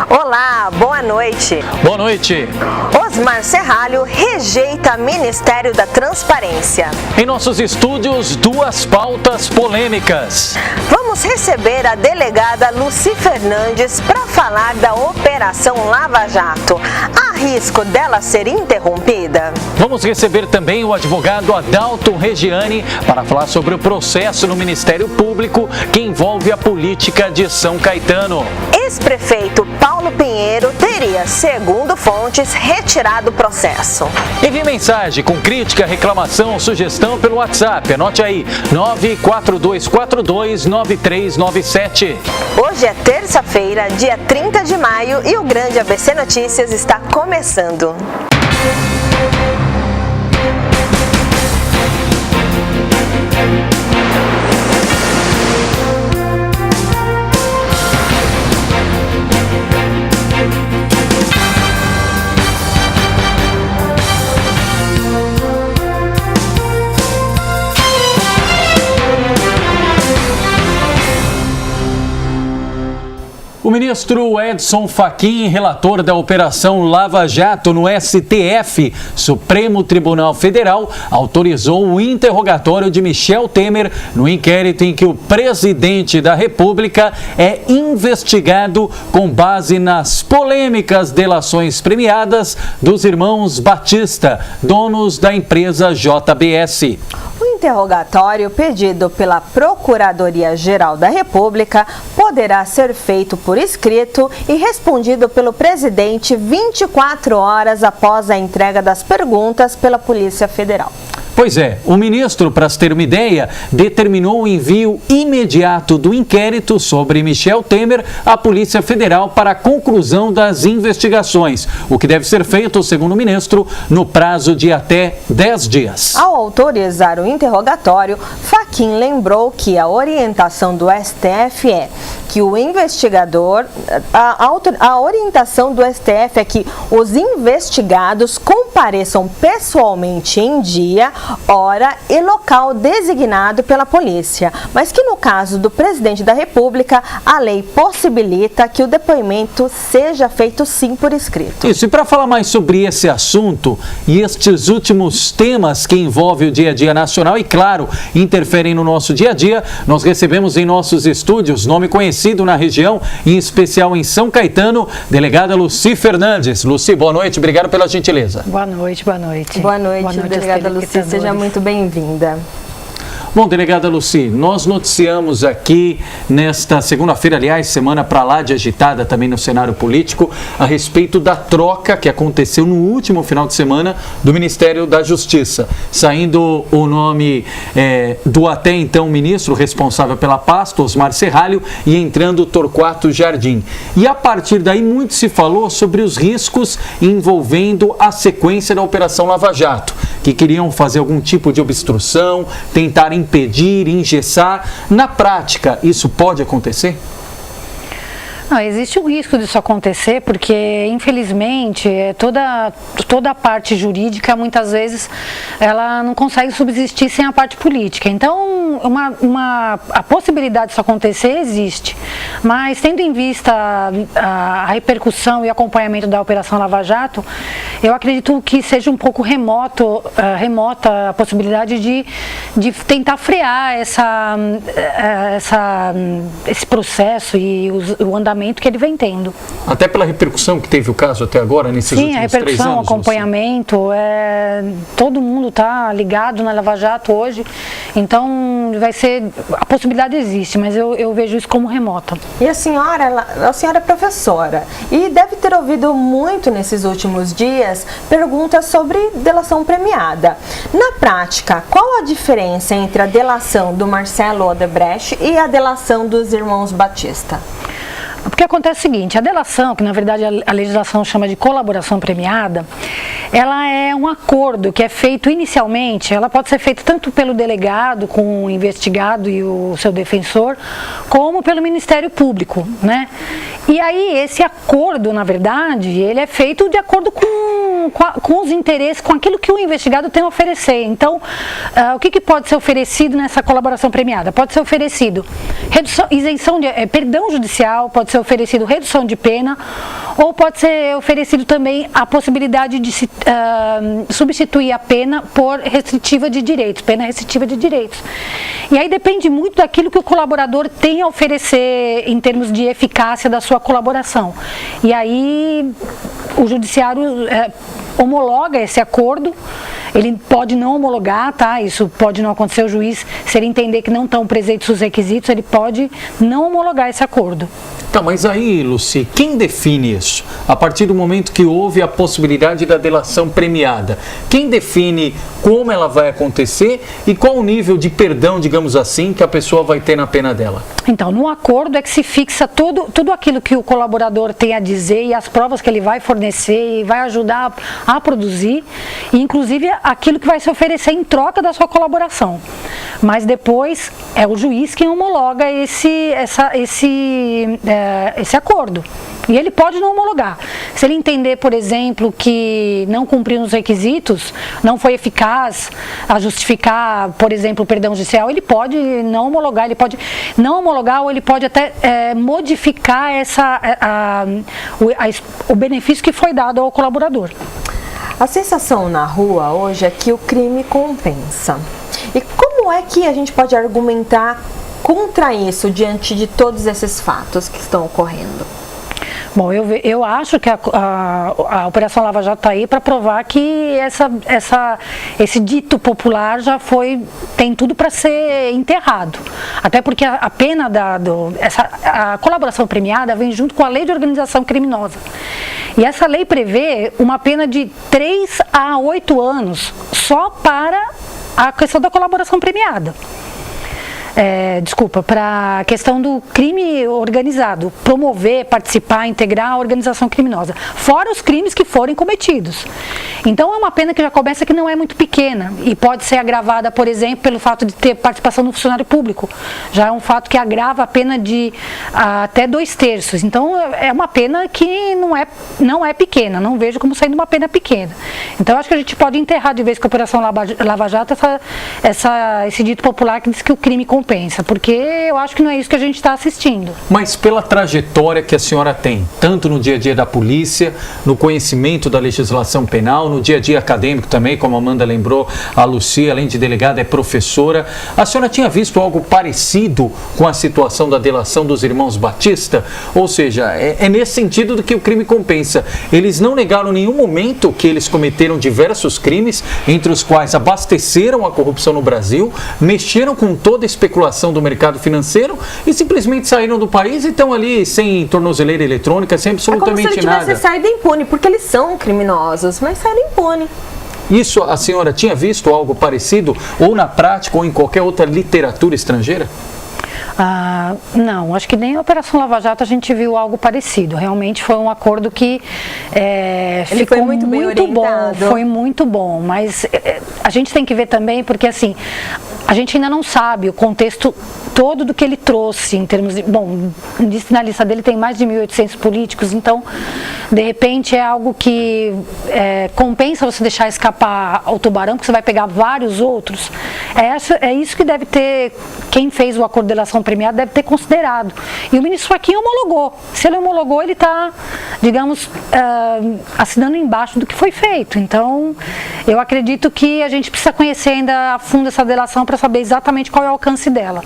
Olá, boa noite. Boa noite. Osmar Serralho rejeita Ministério da Transparência. Em nossos estúdios, duas pautas polêmicas. Vamos receber a delegada Lucy Fernandes para falar da Operação Lava Jato. Há risco dela ser interrompida? Vamos receber também o advogado Adalto Regiani para falar sobre o processo no Ministério Público que envolve a política de São Caetano. Ex-prefeito Paulo Pinheiro teria, segundo fontes, retirado o processo. Envie mensagem com crítica, reclamação ou sugestão pelo WhatsApp. Anote aí, 942429397. Hoje é terça-feira, dia 30 de maio e o Grande ABC Notícias está começando. O ministro Edson Fachin, relator da Operação Lava Jato no STF, Supremo Tribunal Federal, autorizou o interrogatório de Michel Temer no inquérito em que o presidente da República é investigado com base nas polêmicas delações premiadas dos irmãos Batista, donos da empresa JBS. O interrogatório pedido pela Procuradoria-Geral da República poderá ser feito por escrito e respondido pelo presidente 24 horas após a entrega das perguntas pela Polícia Federal. Pois é, o ministro, para se ter uma ideia, determinou o envio imediato do inquérito sobre Michel Temer à Polícia Federal para a conclusão das investigações, o que deve ser feito, segundo o ministro, no prazo de até 10 dias. Ao autorizar o interrogatório, Fachin lembrou que a orientação do STF é que o investigador, a orientação do STF é que os investigados compareçam pessoalmente em dia, hora e local designado pela polícia, mas que no caso do presidente da República, a lei possibilita que o depoimento seja feito sim por escrito. Isso, e para falar mais sobre esse assunto e estes últimos temas que envolvem o dia a dia nacional e, claro, interferem no nosso dia a dia, nós recebemos em nossos estúdios, nome conhecido na região, em especial em São Caetano, delegada Lucy Fernandes. Lucy, boa noite, obrigado pela gentileza. Boa noite, boa noite. Boa noite, delegada Lucy, seja muito bem-vinda. Bom, delegada Lucy, nós noticiamos aqui nesta segunda-feira, aliás, semana para lá de agitada também no cenário político, a respeito da troca que aconteceu no último final de semana do Ministério da Justiça, saindo o nome do até então ministro responsável pela pasta, Osmar Serralho, e entrando Torquato Jardim. E a partir daí muito se falou sobre os riscos envolvendo a sequência da Operação Lava Jato, que queriam fazer algum tipo de obstrução, tentar impedir, engessar. Na prática, isso pode acontecer? Não, existe um risco disso acontecer porque, infelizmente, toda a parte jurídica, muitas vezes, ela não consegue subsistir sem a parte política. Então, a possibilidade disso acontecer existe. Mas, tendo em vista a repercussão e acompanhamento da Operação Lava Jato, eu acredito que seja um pouco remota a possibilidade de tentar frear esse processo e o andamento que ele vem tendo. Até pela repercussão que teve o caso até agora, nesses últimos 3 anos? Sim, a repercussão, o acompanhamento, todo mundo está ligado na Lava Jato hoje, então a possibilidade existe, mas eu vejo isso como remota. E a senhora é professora e deve ter ouvido muito nesses últimos dias perguntas sobre delação premiada. Na prática, qual a diferença entre a delação do Marcelo Odebrecht e a delação dos irmãos Batista? Porque acontece o seguinte, a delação, que na verdade a legislação chama de colaboração premiada, ela é um acordo que é feito inicialmente, ela pode ser feita tanto pelo delegado com o investigado e o seu defensor, como pelo Ministério Público, né? E aí esse acordo, na verdade, ele é feito de acordo com os interesses, com aquilo que o investigado tem a oferecer. Então, o que pode ser oferecido nessa colaboração premiada? Pode ser oferecido perdão judicial, pode ser oferecido redução de pena, ou pode ser oferecido também a possibilidade de se substituir a pena por restritiva de direitos, pena restritiva de direitos. E aí depende muito daquilo que o colaborador tem a oferecer em termos de eficácia da sua colaboração. E aí o judiciário homologa esse acordo. Ele pode não homologar, tá? Isso pode não acontecer, o juiz, se ele entender que não estão presentes os requisitos, ele pode não homologar esse acordo. Tá, mas aí, Lucy, quem define isso? A partir do momento que houve a possibilidade da delação premiada, quem define como ela vai acontecer e qual o nível de perdão, digamos assim, que a pessoa vai ter na pena dela? Então, no acordo é que se fixa tudo aquilo que o colaborador tem a dizer e as provas que ele vai fornecer e vai ajudar a produzir, e inclusive aquilo que vai se oferecer em troca da sua colaboração. Mas depois é o juiz quem homologa esse acordo. E ele pode não homologar. Se ele entender, por exemplo, que não cumpriu os requisitos, não foi eficaz a justificar, por exemplo, o perdão judicial, ele pode não homologar, ele pode não homologar ou ele pode até modificar o benefício que foi dado ao colaborador. A sensação na rua hoje é que o crime compensa. E como é que a gente pode argumentar contra isso diante de todos esses fatos que estão ocorrendo? Bom, eu acho que a Operação Lava Jato está aí para provar que esse dito popular tem tudo para ser enterrado. Até porque a pena a colaboração premiada vem junto com a Lei de Organização Criminosa. E essa lei prevê uma pena de 3 a 8 anos só para a questão da colaboração premiada. Para a questão do crime organizado, promover, participar, integrar a organização criminosa, fora os crimes que forem cometidos. Então é uma pena que já começa que não é muito pequena e pode ser agravada, por exemplo, pelo fato de ter participação no funcionário público. Já é um fato que agrava a pena de até 2/3. Então é uma pena que não é pequena, não vejo como sendo uma pena pequena. Então acho que a gente pode enterrar de vez com a Operação Lava Jato esse dito popular que diz que o crime compensa, porque eu acho que não é isso que a gente está assistindo. Mas pela trajetória que a senhora tem, tanto no dia a dia da polícia, no conhecimento da legislação penal, no dia a dia acadêmico também, como a Amanda lembrou, a Lucy, além de delegada, é professora, a senhora tinha visto algo parecido com a situação da delação dos irmãos Batista? Ou seja, é nesse sentido do que o crime compensa. Eles não negaram em nenhum momento que eles cometeram diversos crimes, entre os quais abasteceram a corrupção no Brasil, mexeram com toda a especulação do mercado financeiro e simplesmente saíram do país e estão ali sem tornozeleira eletrônica, sem absolutamente nada. É como se ele tivesse saído impune, porque eles são criminosos, mas saíram impune. Isso a senhora tinha visto algo parecido, ou na prática, ou em qualquer outra literatura estrangeira? Não, acho que nem a Operação Lava Jato a gente viu algo parecido. Realmente foi um acordo que ficou muito bom, foi muito bom, mas a gente tem que ver também, porque assim, a gente ainda não sabe o contexto todo do que ele trouxe, em termos de, na lista dele tem mais de 1.800 políticos, então, de repente é algo que compensa você deixar escapar o tubarão, porque você vai pegar vários outros. É isso que deve ter, quem fez o acordo de delação premiada deve ter considerado. E o ministro Fachin homologou. Se ele homologou, ele está, digamos, assinando embaixo do que foi feito. Então, eu acredito que a gente precisa conhecer ainda a fundo essa delação para saber exatamente qual é o alcance dela.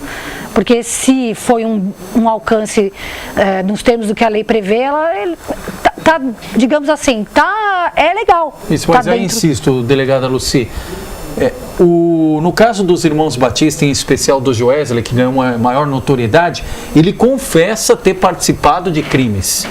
Porque se foi um alcance nos termos do que a lei prevê, ela tá, digamos assim, é legal. Isso, mas eu insisto, delegada Lucy, no caso dos irmãos Batista, em especial do Joesley, que ganhou uma maior notoriedade, ele confessa ter participado de crimes.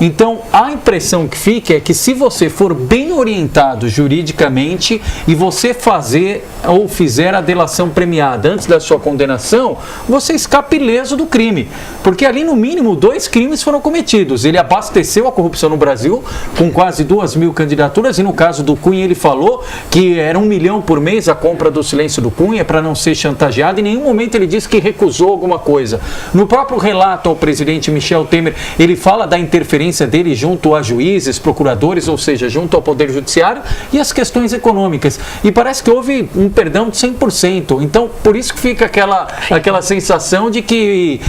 Então, a impressão que fica é que se você for bem orientado juridicamente e você fazer ou fizer a delação premiada antes da sua condenação, você escapa ileso do crime. Porque ali, no mínimo, 2 crimes foram cometidos. Ele abasteceu a corrupção no Brasil com quase 2.000 candidaturas e no caso do Cunha ele falou que era 1 milhão por mês a compra do silêncio do Cunha para não ser chantageado. Em nenhum momento ele disse que recusou alguma coisa. No próprio relato ao presidente Michel Temer, ele fala da interferência dele junto a juízes, procuradores, ou seja, junto ao Poder Judiciário e as questões econômicas. E parece que houve um perdão de 100%. Então, por isso que fica aquela sensação de que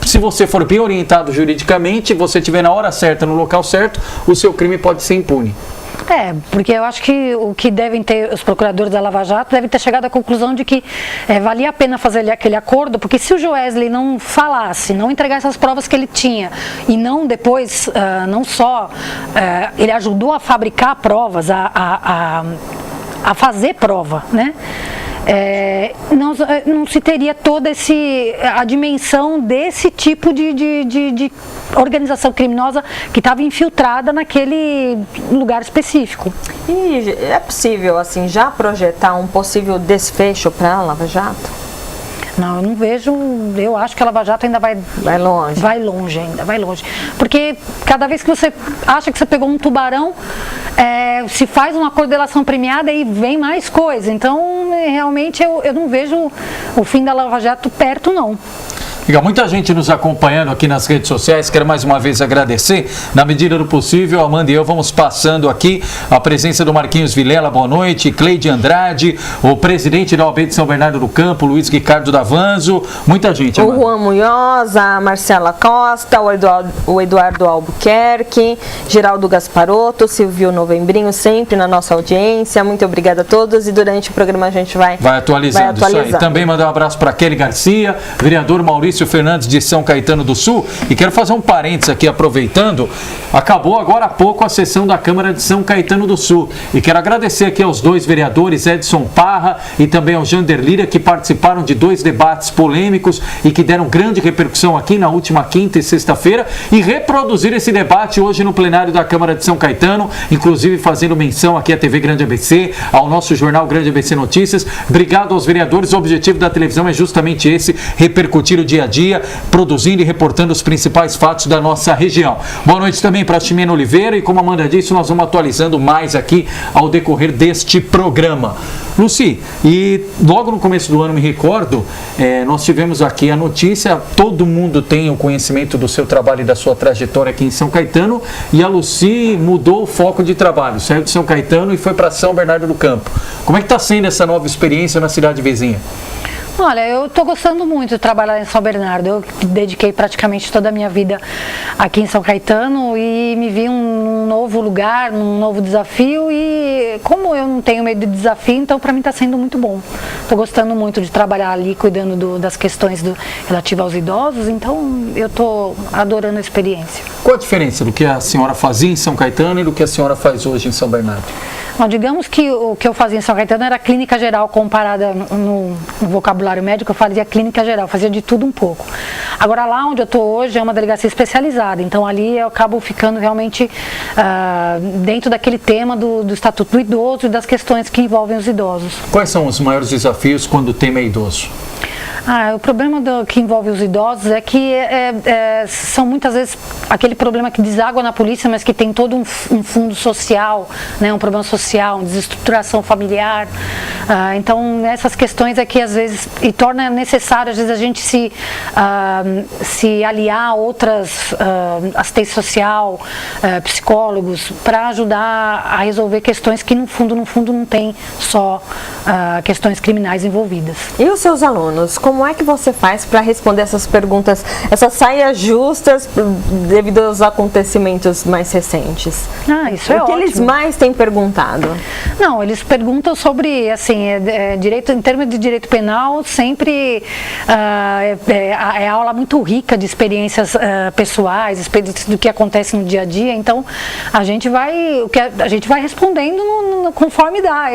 se você for bem orientado juridicamente, você estiver na hora certa, no local certo, o seu crime pode ser impune. Porque eu acho que o que devem ter os procuradores da Lava Jato devem ter chegado à conclusão de que valia a pena fazer aquele acordo, porque se o Joesley não falasse, não entregasse as provas que ele tinha e não depois, não só ele ajudou a fabricar provas, a fazer prova, né? Não se teria toda a dimensão desse tipo de organização criminosa que estava infiltrada naquele lugar específico. E é possível, assim, já projetar um possível desfecho para a Lava Jato? Não, eu não vejo, eu acho que a Lava Jato ainda vai longe. Vai longe. Porque cada vez que você acha que você pegou um tubarão, se faz uma coordenação premiada e vem mais coisa. Então, realmente, eu não vejo o fim da Lava Jato perto, não. Legal, muita gente nos acompanhando aqui nas redes sociais. Quero mais uma vez agradecer. Na medida do possível, Amanda e eu vamos passando aqui a presença do Marquinhos Vilela, boa noite, Cleide Andrade, o presidente da OAB de São Bernardo do Campo, Luiz Ricardo Davanzo, muita gente, Amanda. O Juan Munhoz, a Marcela Costa, o Eduardo Albuquerque, Geraldo Gasparotto, Silvio Novembrinho, sempre na nossa audiência. Muito obrigada a todos e durante o programa a gente vai atualizando. Isso aí. Também mandar um abraço para Kelly Garcia, vereador Maurício Fernandes de São Caetano do Sul. E quero fazer um parênteses aqui, aproveitando, acabou agora há pouco a sessão da Câmara de São Caetano do Sul. E quero agradecer aqui aos 2 vereadores, Edson Parra e também ao Jander Lira, que participaram de 2 debates polêmicos e que deram grande repercussão aqui na última quinta e sexta-feira e reproduziram esse debate hoje no plenário da Câmara de São Caetano, inclusive fazendo menção aqui à TV Grande ABC, ao nosso jornal Grande ABC Notícias. Obrigado aos vereadores. O objetivo da televisão é justamente esse, repercutir o dia a dia, produzindo e reportando os principais fatos da nossa região. Boa noite também para a Ximena Oliveira e, como a Amanda disse, nós vamos atualizando mais aqui ao decorrer deste programa. Lucy, e logo no começo do ano, me recordo, nós tivemos aqui a notícia, todo mundo tem o conhecimento do seu trabalho e da sua trajetória aqui em São Caetano, e a Lucy mudou o foco de trabalho, saiu de São Caetano e foi para São Bernardo do Campo. Como é que está sendo essa nova experiência na cidade vizinha? Olha, eu estou gostando muito de trabalhar em São Bernardo. Eu dediquei praticamente toda a minha vida aqui em São Caetano e me vi um novo lugar, um novo desafio e como eu não tenho medo de desafio, então para mim está sendo muito bom. Estou gostando muito de trabalhar ali, cuidando das questões relativas aos idosos, então eu estou adorando a experiência. Qual a diferença do que a senhora fazia em São Caetano e do que a senhora faz hoje em São Bernardo? Bom, digamos que o que eu fazia em São Caetano era clínica geral comparada no vocabulário médico, eu fazia clínica geral, fazia de tudo um pouco. Agora lá onde eu estou hoje é uma delegacia especializada, então ali eu acabo ficando realmente dentro daquele tema do Estatuto do Idoso e das questões que envolvem os idosos. Quais são os maiores desafios quando o tema é idoso? O problema que envolve os idosos é que são muitas vezes aquele problema que deságua na polícia, mas que tem todo um fundo social, né, um problema social, uma desestruturação familiar. Então, essas questões é que às vezes, e torna necessário, às vezes, a gente se aliar a outras, assistência social, psicólogos, para ajudar a resolver questões que no fundo não tem só questões criminais envolvidas. E os seus alunos, como é que você faz para responder essas perguntas, essas saias justas devido aos acontecimentos mais recentes? Isso é ótimo. O que eles mais têm perguntado? Não, eles perguntam sobre, assim, direito, em termos de direito penal, sempre é aula muito rica de experiências pessoais, do que acontece no dia a dia, então a gente vai respondendo conforme dá.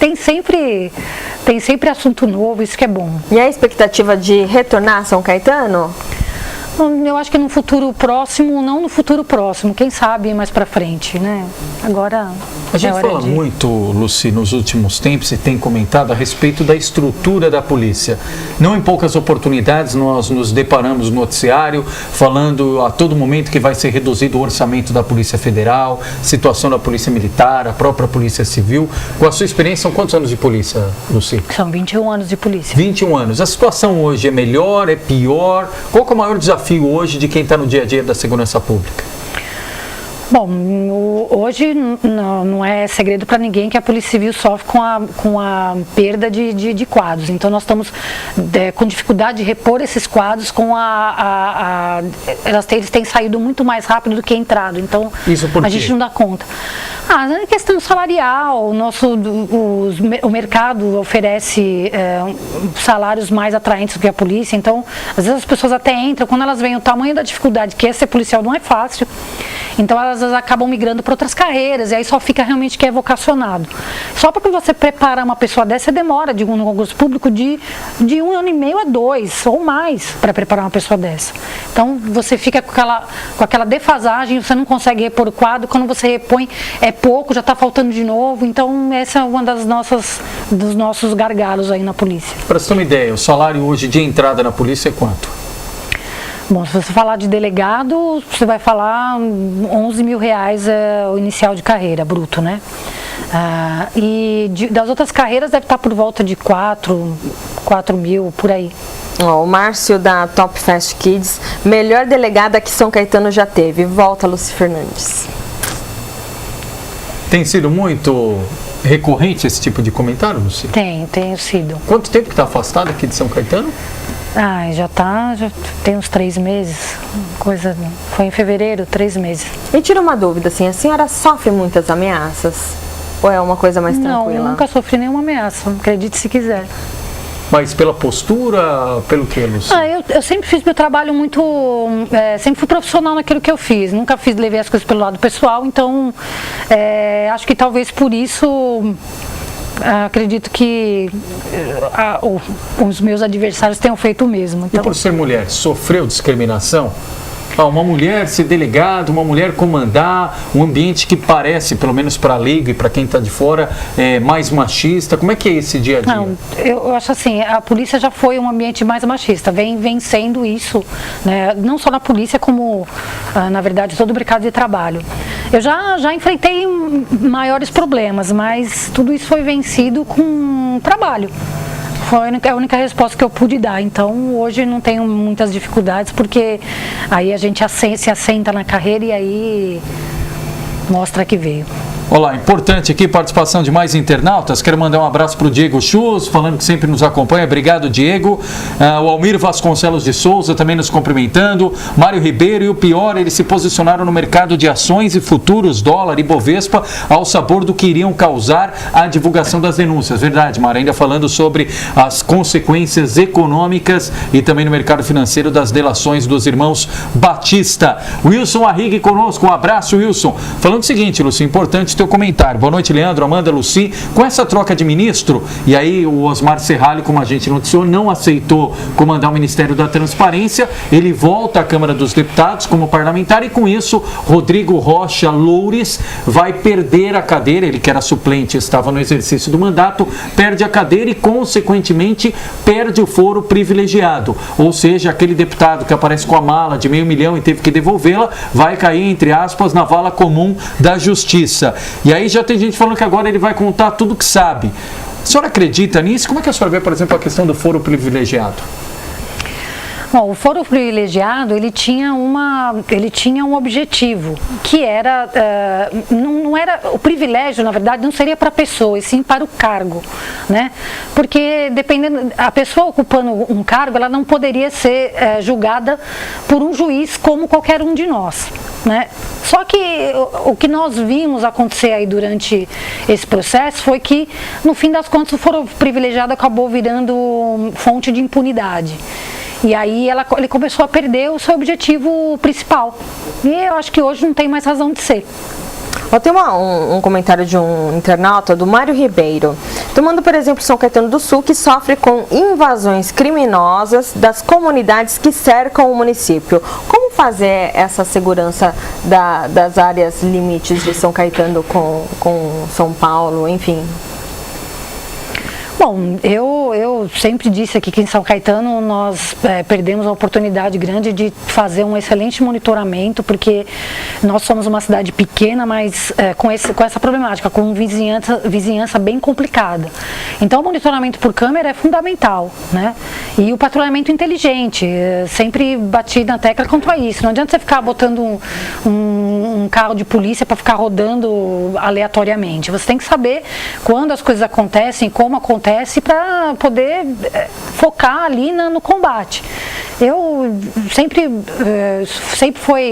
Tem sempre assunto novo, isso que é bom. E a expectativa de retornar a São Caetano? Eu acho que no futuro próximo, não no futuro próximo, quem sabe mais para frente, né? Agora a gente fala muito, Lucy, nos últimos tempos e tem comentado a respeito da estrutura da polícia. Não em poucas oportunidades nós nos deparamos no noticiário falando a todo momento que vai ser reduzido o orçamento da Polícia Federal, situação da Polícia Militar, a própria Polícia Civil. Com a sua experiência, são quantos anos de polícia, Lucy? São 21 anos de polícia. 21 anos. A situação hoje é melhor, é pior? Qual que é o maior desafio hoje de quem está no dia a dia da segurança pública? Bom, hoje não é segredo para ninguém que a Polícia Civil sofre com a perda de quadros. Então, nós estamos com dificuldade de repor esses quadros eles têm saído muito mais rápido do que entrado. Então, isso por quê? A gente não dá conta. É questão salarial, o mercado oferece salários mais atraentes do que a polícia. Então, às vezes as pessoas até entram, quando elas veem o tamanho da dificuldade que é ser policial, não é fácil. Então elas acabam migrando para outras carreiras e aí só fica realmente quem é vocacionado. Só porque você prepara uma pessoa dessa, você demora no concurso público de 1 ano e meio a 2 ou mais para preparar uma pessoa dessa. Então você fica com aquela defasagem, você não consegue repor o quadro, quando você repõe é pouco, já está faltando de novo. Então essa é uma dos nossos gargalos aí na polícia. Para você ter uma ideia, o salário hoje de entrada na polícia é quanto? Bom, se você falar de delegado, você vai falar R$11 mil o inicial de carreira, bruto, né? Das outras carreiras deve estar por volta de 4 mil, por aí. O Márcio da Top Fast Kids, melhor delegada que São Caetano já teve. Volta, Lucy Fernandes. Tem sido muito recorrente esse tipo de comentário, Lucy? Tem sido. Quanto tempo que está afastado aqui de São Caetano? Já tem uns 3 meses, foi em fevereiro, 3 meses. Me tira uma dúvida, assim, a senhora sofre muitas ameaças? Ou é uma coisa mais tranquila? Não, nunca sofri nenhuma ameaça, acredite se quiser. Mas pela postura, pelo que, Lucy? Eu sempre fiz meu trabalho sempre fui profissional naquilo que eu fiz, nunca levei as coisas pelo lado pessoal, então acho que talvez por isso... acredito que os meus adversários tenham feito o mesmo. Então... E por ser mulher, sofreu discriminação? Uma mulher ser delegada, uma mulher comandar um ambiente que parece, pelo menos para a Liga e para quem está de fora, mais machista. Como é que é esse dia a dia? Não, eu acho assim, a polícia já foi um ambiente mais machista, vem sendo isso, né? Não só na polícia, como, na verdade, todo o mercado de trabalho. Eu já enfrentei maiores problemas, mas tudo isso foi vencido com trabalho. Foi a única resposta que eu pude dar. Então, hoje não tenho muitas dificuldades, porque aí a gente se assenta na carreira e aí mostra que veio. Olá, importante aqui, participação de mais internautas. Quero mandar um abraço para o Diego Chus, falando que sempre nos acompanha. Obrigado, Diego. O Almir Vasconcelos de Souza também nos cumprimentando. Mário Ribeiro, e o pior, eles se posicionaram no mercado de ações e futuros, dólar e Bovespa, ao sabor do que iriam causar a divulgação das denúncias. Verdade, Mário, ainda falando sobre as consequências econômicas e também no mercado financeiro das delações dos irmãos Batista. Wilson Arrigue conosco, um abraço, Wilson. Falando o seguinte, Lúcio, importante teu comentário. Boa noite, Leandro, Amanda, Lucy. Com essa troca de ministro, e aí o Osmar Serralho, como a gente noticiou, não aceitou comandar o Ministério da Transparência, ele volta à Câmara dos Deputados como parlamentar e com isso, Rodrigo Rocha Loures vai perder a cadeira, ele que era suplente, estava no exercício do mandato, perde a cadeira e, consequentemente, perde o foro privilegiado. Ou seja, aquele deputado que aparece com a mala de R$500 mil e teve que devolvê-la, vai cair, entre aspas, na vala comum da Justiça. E aí já tem gente falando que agora ele vai contar tudo que sabe. A senhora acredita nisso? Como é que a senhora vê, por exemplo, a questão do foro privilegiado? Bom, o foro privilegiado, ele tinha um objetivo, que era, não era, o privilégio, na verdade, não seria para a pessoa, e sim para o cargo, né? Porque, dependendo, a pessoa ocupando um cargo, ela não poderia ser julgada por um juiz como qualquer um de nós, né? Só que o que nós vimos acontecer aí durante esse processo foi que, no fim das contas, o foro privilegiado acabou virando fonte de impunidade. E aí ele começou a perder o seu objetivo principal. E eu acho que hoje não tem mais razão de ser. Tem um comentário de um internauta, do Mário Ribeiro. Tomando, por exemplo, São Caetano do Sul, que sofre com invasões criminosas das comunidades que cercam o município. Como fazer essa segurança das áreas limites de São Caetano com São Paulo, enfim? Bom, eu sempre disse aqui que em São Caetano nós perdemos a oportunidade grande de fazer um excelente monitoramento, porque nós somos uma cidade pequena, mas com essa problemática, com vizinhança bem complicada. Então o monitoramento por câmera é fundamental, né? E o patrulhamento inteligente, sempre bati na tecla contra isso. Não adianta você ficar botando um carro de polícia para ficar rodando aleatoriamente. Você tem que saber quando as coisas acontecem, como acontece, para poder focar ali no combate. Eu sempre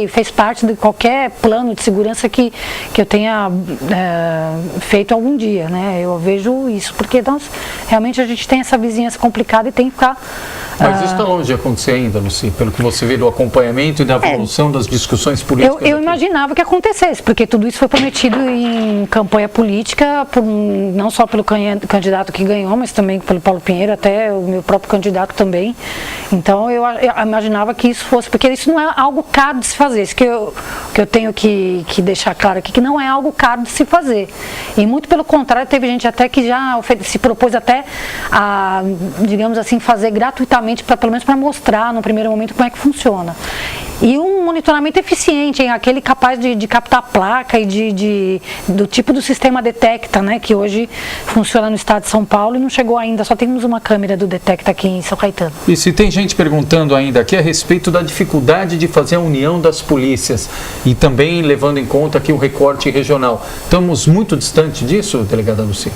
fez parte de qualquer plano de segurança que eu tenha feito algum dia, né? Eu vejo isso, porque realmente a gente tem essa vizinhança complicada e tem que ficar... Mas isso está longe de acontecer ainda, Lucy, pelo que você vê do acompanhamento e da evolução das discussões políticas. Eu imaginava que acontecesse, porque tudo isso foi prometido em campanha política, não só pelo candidato que ganhou, mas também pelo Paulo Pinheiro, até o meu próprio candidato também. Então eu imaginava que isso fosse, porque isso não é algo caro de se fazer, isso que eu tenho que deixar claro aqui, que não é algo caro de se fazer. E muito pelo contrário, teve gente até que já se propôs até a, digamos assim, fazer gratuitamente, pelo menos para mostrar no primeiro momento como é que funciona. E um monitoramento eficiente, aquele capaz de captar placa e do tipo do sistema Detecta, né, que hoje funciona no estado de São Paulo e não chegou ainda, só temos uma câmera do Detecta aqui em São Caetano. E se tem gente perguntando ainda aqui a respeito da dificuldade de fazer a união das polícias e também levando em conta aqui o recorte regional, estamos muito distante disso, delegada Lucy?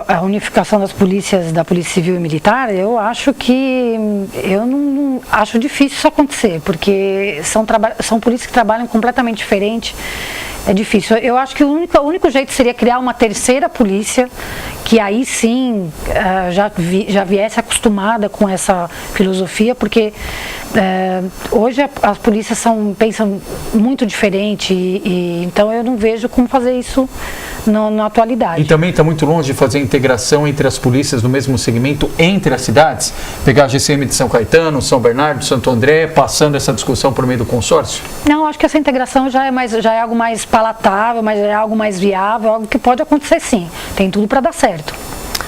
A unificação das polícias, da Polícia Civil e Militar, eu acho que eu não acho difícil isso acontecer, porque são polícias que trabalham completamente diferente. É difícil. Eu acho que o único jeito seria criar uma terceira polícia, que aí sim já viesse acostumada com essa filosofia, porque hoje as polícias pensam muito diferente, então eu não vejo como fazer isso na atualidade. E também está muito longe de fazer a integração entre as polícias no mesmo segmento entre as cidades? Pegar a GCM de São Caetano, São Bernardo, Santo André, passando essa discussão por meio do consórcio? Não, acho que essa integração já é algo mais palatável, mas é algo mais viável, algo que pode acontecer sim. Tem tudo para dar certo.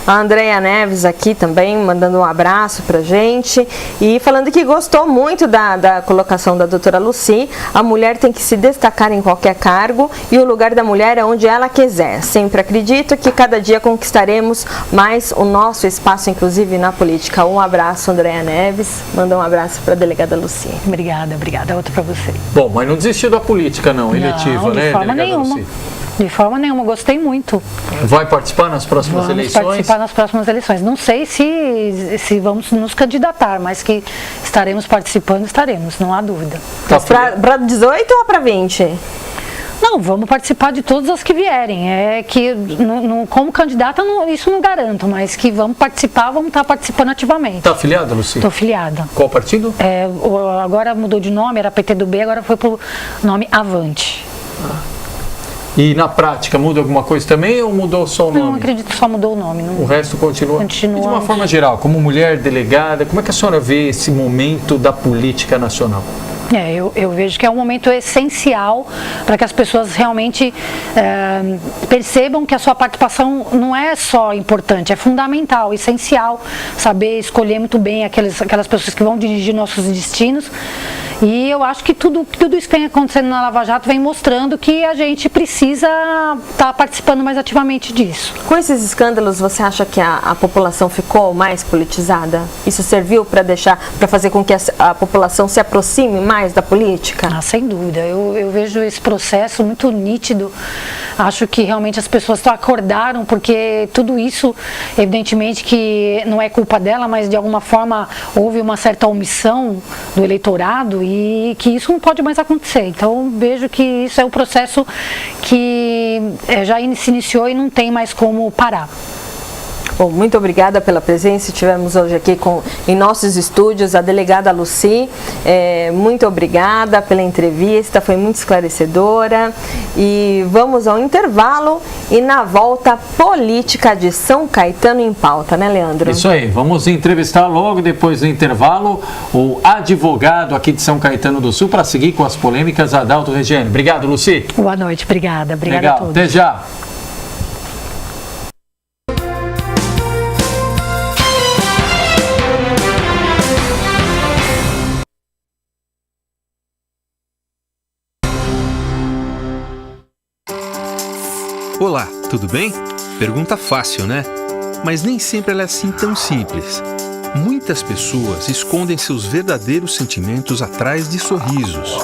A Andréia Neves aqui também, mandando um abraço pra gente e falando que gostou muito da colocação da doutora Lucy. A mulher tem que se destacar em qualquer cargo e o lugar da mulher é onde ela quiser. Sempre acredito que cada dia conquistaremos mais o nosso espaço, inclusive na política. Um abraço, Andréia Neves. Manda um abraço para a delegada Lucy. Obrigada. Outra para você. Bom, mas não desistiu da política não, eletiva, né, delegada nenhuma. Lucy? De forma nenhuma, gostei muito. Vai participar nas próximas eleições? Vamos participar nas próximas eleições. Não sei se vamos nos candidatar, mas que estaremos participando, não há dúvida. Tá para 18 ou para 20? Não, vamos participar de todas as que vierem. É que, como candidata, isso não garanto, mas que vamos participar, vamos estar participando ativamente. Está afiliada, Lucy? Estou afiliada. Qual partido? Agora mudou de nome, era PTdoB, agora foi para o nome Avante. E na prática muda alguma coisa também ou mudou só o nome? Não, acredito que só mudou o nome. O resto continua? E de uma forma geral, como mulher delegada, como é que a senhora vê esse momento da política nacional? Eu vejo que é um momento essencial para que as pessoas realmente percebam que a sua participação não é só importante, é fundamental, essencial, saber escolher muito bem aquelas pessoas que vão dirigir nossos destinos. E eu acho que tudo isso que vem acontecendo na Lava Jato vem mostrando que a gente precisa estar participando mais ativamente disso. Com esses escândalos, você acha que a população ficou mais politizada? Isso serviu para fazer com que a população se aproxime mais da política? Sem dúvida. Eu vejo esse processo muito nítido. Acho que realmente as pessoas acordaram, porque tudo isso, evidentemente que não é culpa dela, mas de alguma forma houve uma certa omissão do eleitorado e que isso não pode mais acontecer. Então vejo que isso é um processo que já se iniciou e não tem mais como parar. Bom, muito obrigada pela presença. Tivemos hoje aqui em nossos estúdios a delegada Lucy. Muito obrigada pela entrevista, foi muito esclarecedora. E vamos ao intervalo e na volta, política de São Caetano em pauta, né, Leandro? Isso aí, vamos entrevistar logo depois do intervalo o advogado aqui de São Caetano do Sul para seguir com as polêmicas, Adalto Regiane. Obrigado, Lucy. Boa noite, obrigada. Obrigada Legal. a todos. Até já. Olá, tudo bem? Pergunta fácil, né? Mas nem sempre ela é assim tão simples. Muitas pessoas escondem seus verdadeiros sentimentos atrás de sorrisos.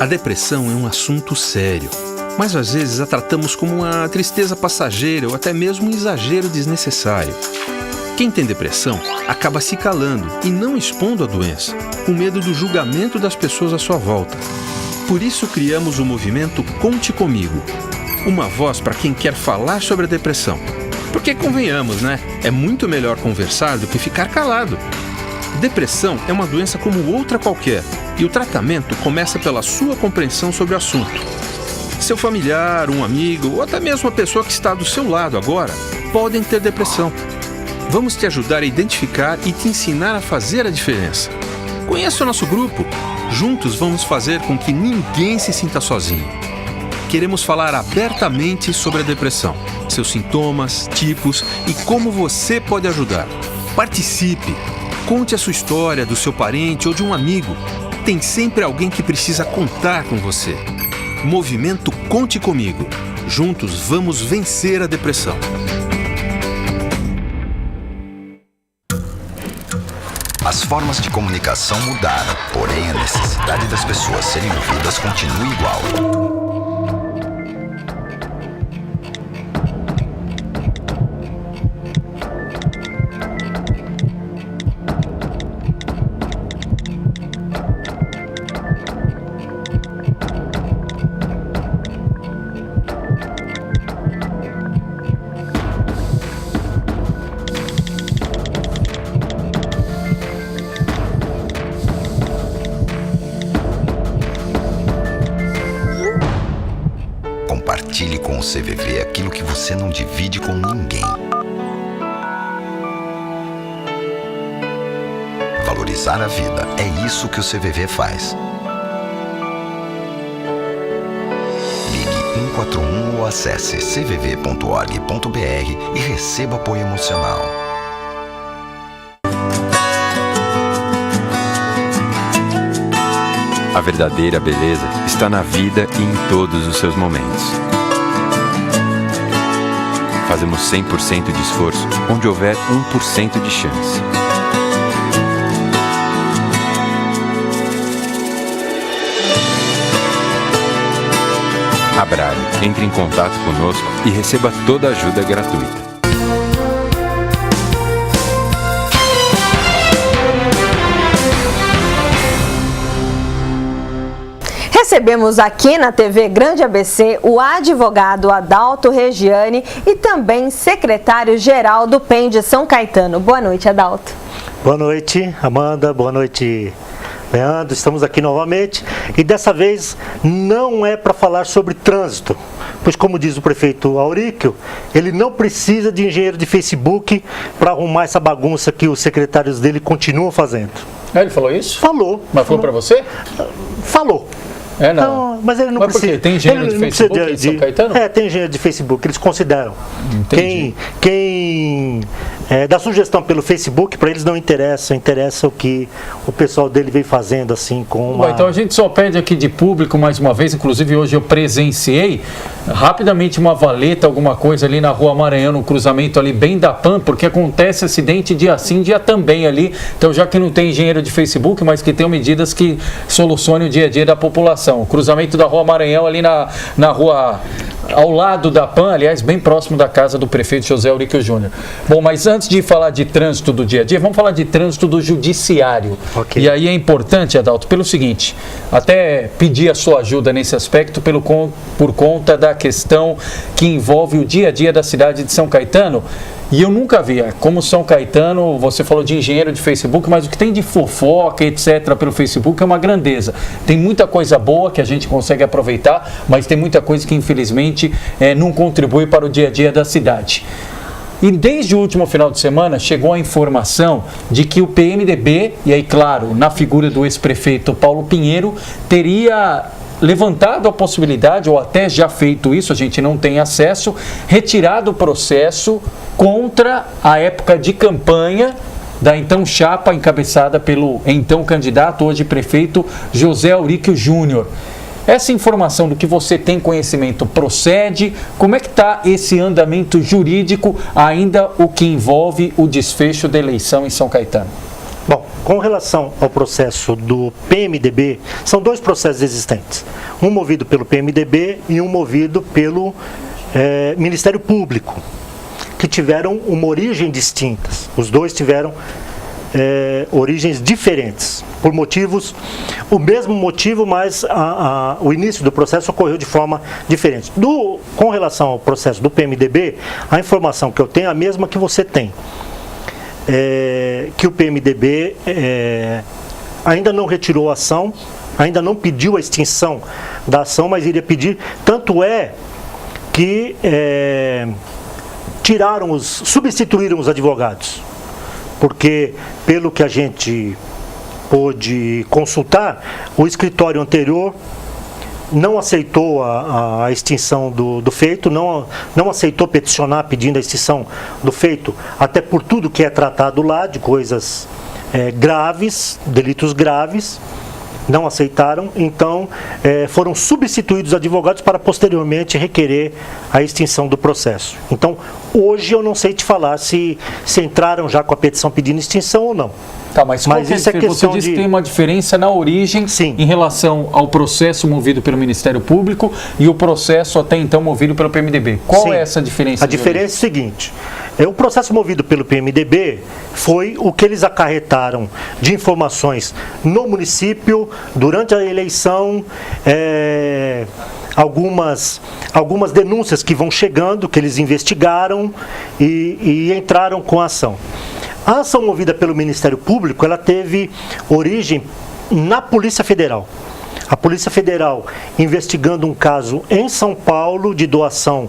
A depressão é um assunto sério, mas às vezes a tratamos como uma tristeza passageira ou até mesmo um exagero desnecessário. Quem tem depressão acaba se calando e não expondo a doença, com medo do julgamento das pessoas à sua volta. Por isso criamos o movimento Conte Comigo, uma voz para quem quer falar sobre a depressão. Porque convenhamos, né? É muito melhor conversar do que ficar calado. Depressão é uma doença como outra qualquer e o tratamento começa pela sua compreensão sobre o assunto. Seu familiar, um amigo ou até mesmo a pessoa que está do seu lado agora podem ter depressão. Vamos te ajudar a identificar e te ensinar a fazer a diferença. Conheça o nosso grupo. Juntos vamos fazer com que ninguém se sinta sozinho. Queremos falar abertamente sobre a depressão, seus sintomas, tipos e como você pode ajudar. Participe! Conte a sua história, do seu parente ou de um amigo. Tem sempre alguém que precisa contar com você. Movimento Conte Comigo. Juntos vamos vencer a depressão. As formas de comunicação mudaram, porém a necessidade das pessoas serem ouvidas continua igual. Compartilhe com o CVV aquilo que você não divide com ninguém. Valorizar a vida, é isso que o CVV faz. Ligue 141 ou acesse cvv.org.br e receba apoio emocional. A verdadeira beleza está na vida e em todos os seus momentos. Fazemos 100% de esforço onde houver 1% de chance. Abrae, entre em contato conosco e receba toda a ajuda gratuita. Recebemos aqui na TV Grande ABC o advogado Adalto Regiane e também secretário-geral do PEN de São Caetano. Boa noite, Adalto. Boa noite, Amanda. Boa noite, Leandro. Estamos aqui novamente e dessa vez não é para falar sobre trânsito, pois como diz o prefeito Auríquio, ele não precisa de engenheiro de Facebook para arrumar essa bagunça que os secretários dele continuam fazendo. Ele falou isso? Falou. Mas falou para você? Falou. Não. Mas ele não mas precisa. Por quê? Tem engenheiro de Facebook em São Caetano? Tem engenheiro de Facebook, eles consideram. Entendi. Quem dá sugestão pelo Facebook, para eles não interessa, interessa o que o pessoal dele vem fazendo assim com uma... Bom, então a gente só pede aqui de público mais uma vez, inclusive hoje eu presenciei rapidamente uma valeta, alguma coisa ali na Rua Maranhão, no cruzamento ali bem da PAN, porque acontece acidente dia sim, dia também ali. Então já que não tem engenheiro de Facebook, mas que tem medidas que solucionem o dia a dia da população. O cruzamento da Rua Maranhão ali na rua ao lado da PAN, aliás, bem próximo da casa do prefeito José Auríquio Júnior. Bom, mas antes de falar de trânsito do dia a dia, vamos falar de trânsito do judiciário. Okay. E aí é importante, Adalto, pelo seguinte, até pedir a sua ajuda nesse aspecto por conta da questão que envolve o dia a dia da cidade de São Caetano E eu nunca vi, como São Caetano, você falou de engenheiro de Facebook, mas o que tem de fofoca, etc., pelo Facebook é uma grandeza. Tem muita coisa boa que a gente consegue aproveitar, mas tem muita coisa que, infelizmente, não contribui para o dia a dia da cidade. E desde o último final de semana chegou a informação de que o PMDB, e aí, claro, na figura do ex-prefeito Paulo Pinheiro, teria levantado a possibilidade, ou até já feito isso, a gente não tem acesso, retirado o processo contra a época de campanha da então chapa encabeçada pelo então candidato, hoje prefeito, José Auríquio Júnior. Essa informação do que você tem conhecimento procede? Como é que está esse andamento jurídico, ainda o que envolve o desfecho da eleição em São Caetano? Bom, com relação ao processo do PMDB, são dois processos existentes. Um movido pelo PMDB e um movido pelo Ministério Público, que tiveram uma origem distinta. Os dois tiveram origens diferentes, por motivos, o mesmo motivo, mas o início do processo ocorreu de forma diferente. Com relação ao processo do PMDB, a informação que eu tenho é a mesma que você tem. Que o PMDB ainda não retirou a ação, ainda não pediu a extinção da ação, mas iria pedir, tanto é que substituíram os advogados, porque pelo que a gente pôde consultar, o escritório anterior não aceitou a extinção do feito, não aceitou peticionar pedindo a extinção do feito, até por tudo que é tratado lá, de coisas graves, delitos graves, não aceitaram, então foram substituídos advogados para posteriormente requerer a extinção do processo. Então, hoje eu não sei te falar se entraram já com a petição pedindo extinção ou não. Tá, mas isso você disse que tem uma diferença na origem. Sim. Em relação ao processo movido pelo Ministério Público e o processo até então movido pelo PMDB. Qual é essa diferença? A diferença é o seguinte, o processo movido pelo PMDB foi o que eles acarretaram de informações no município, durante a eleição, algumas denúncias que vão chegando, que eles investigaram e entraram com a ação. A ação movida pelo Ministério Público, ela teve origem na Polícia Federal. A Polícia Federal investigando um caso em São Paulo de doação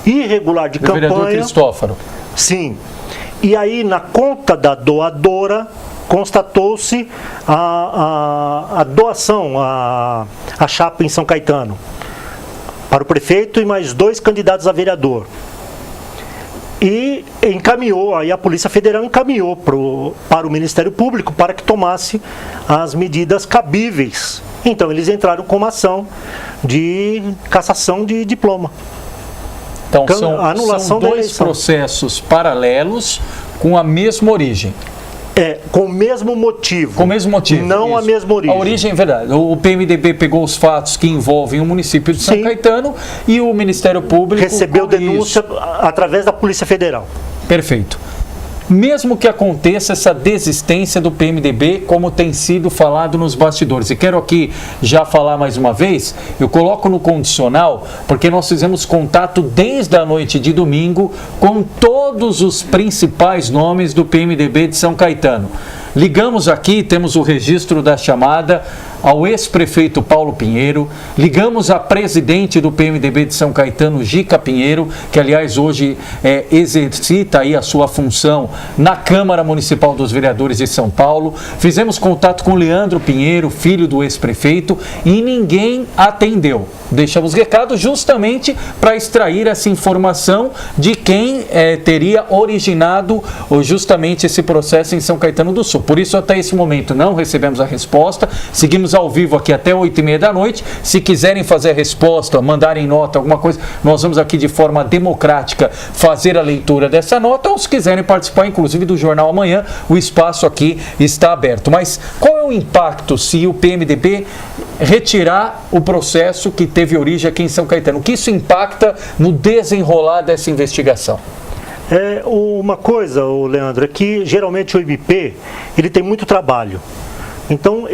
irregular de campanha. O vereador Cristófaro. Sim. E aí, na conta da doadora, constatou-se a doação, a chapa em São Caetano, para o prefeito e mais 2 candidatos a vereador. E encaminhou, aí a Polícia Federal encaminhou para o Ministério Público para que tomasse as medidas cabíveis. Então eles entraram com uma ação de cassação de diploma. Então são 2 processos paralelos com a mesma origem. Com o mesmo motivo. Com o mesmo motivo. Não isso. A mesma origem. A origem é verdade. O PMDB pegou os fatos que envolvem o município de São Caetano e o Ministério Público recebeu denúncia através da Polícia Federal. Perfeito. Mesmo que aconteça essa desistência do PMDB, como tem sido falado nos bastidores, e quero aqui já falar mais uma vez, eu coloco no condicional, porque nós fizemos contato desde a noite de domingo com todos os principais nomes do PMDB de São Caetano. Ligamos aqui, temos o registro da chamada ao ex-prefeito Paulo Pinheiro, ligamos à presidente do PMDB de São Caetano, Gica Pinheiro, que aliás hoje exercita aí a sua função na Câmara Municipal dos Vereadores de São Paulo, fizemos contato com Leandro Pinheiro, filho do ex-prefeito, e ninguém atendeu. Deixamos recado justamente para extrair essa informação de quem teria originado justamente esse processo em São Caetano do Sul. Por isso, até esse momento, não recebemos a resposta. Seguimos ao vivo aqui até 8h30 da noite. Se quiserem fazer a resposta, mandarem nota, alguma coisa, nós vamos aqui de forma democrática fazer a leitura dessa nota, ou se quiserem participar, inclusive, do Jornal Amanhã, o espaço aqui está aberto. Mas qual é o impacto se o PMDB retirar o processo que teve origem aqui em São Caetano? O que isso impacta no desenrolar dessa investigação? Uma coisa, Leandro, é que geralmente o MP ele tem muito trabalho. Então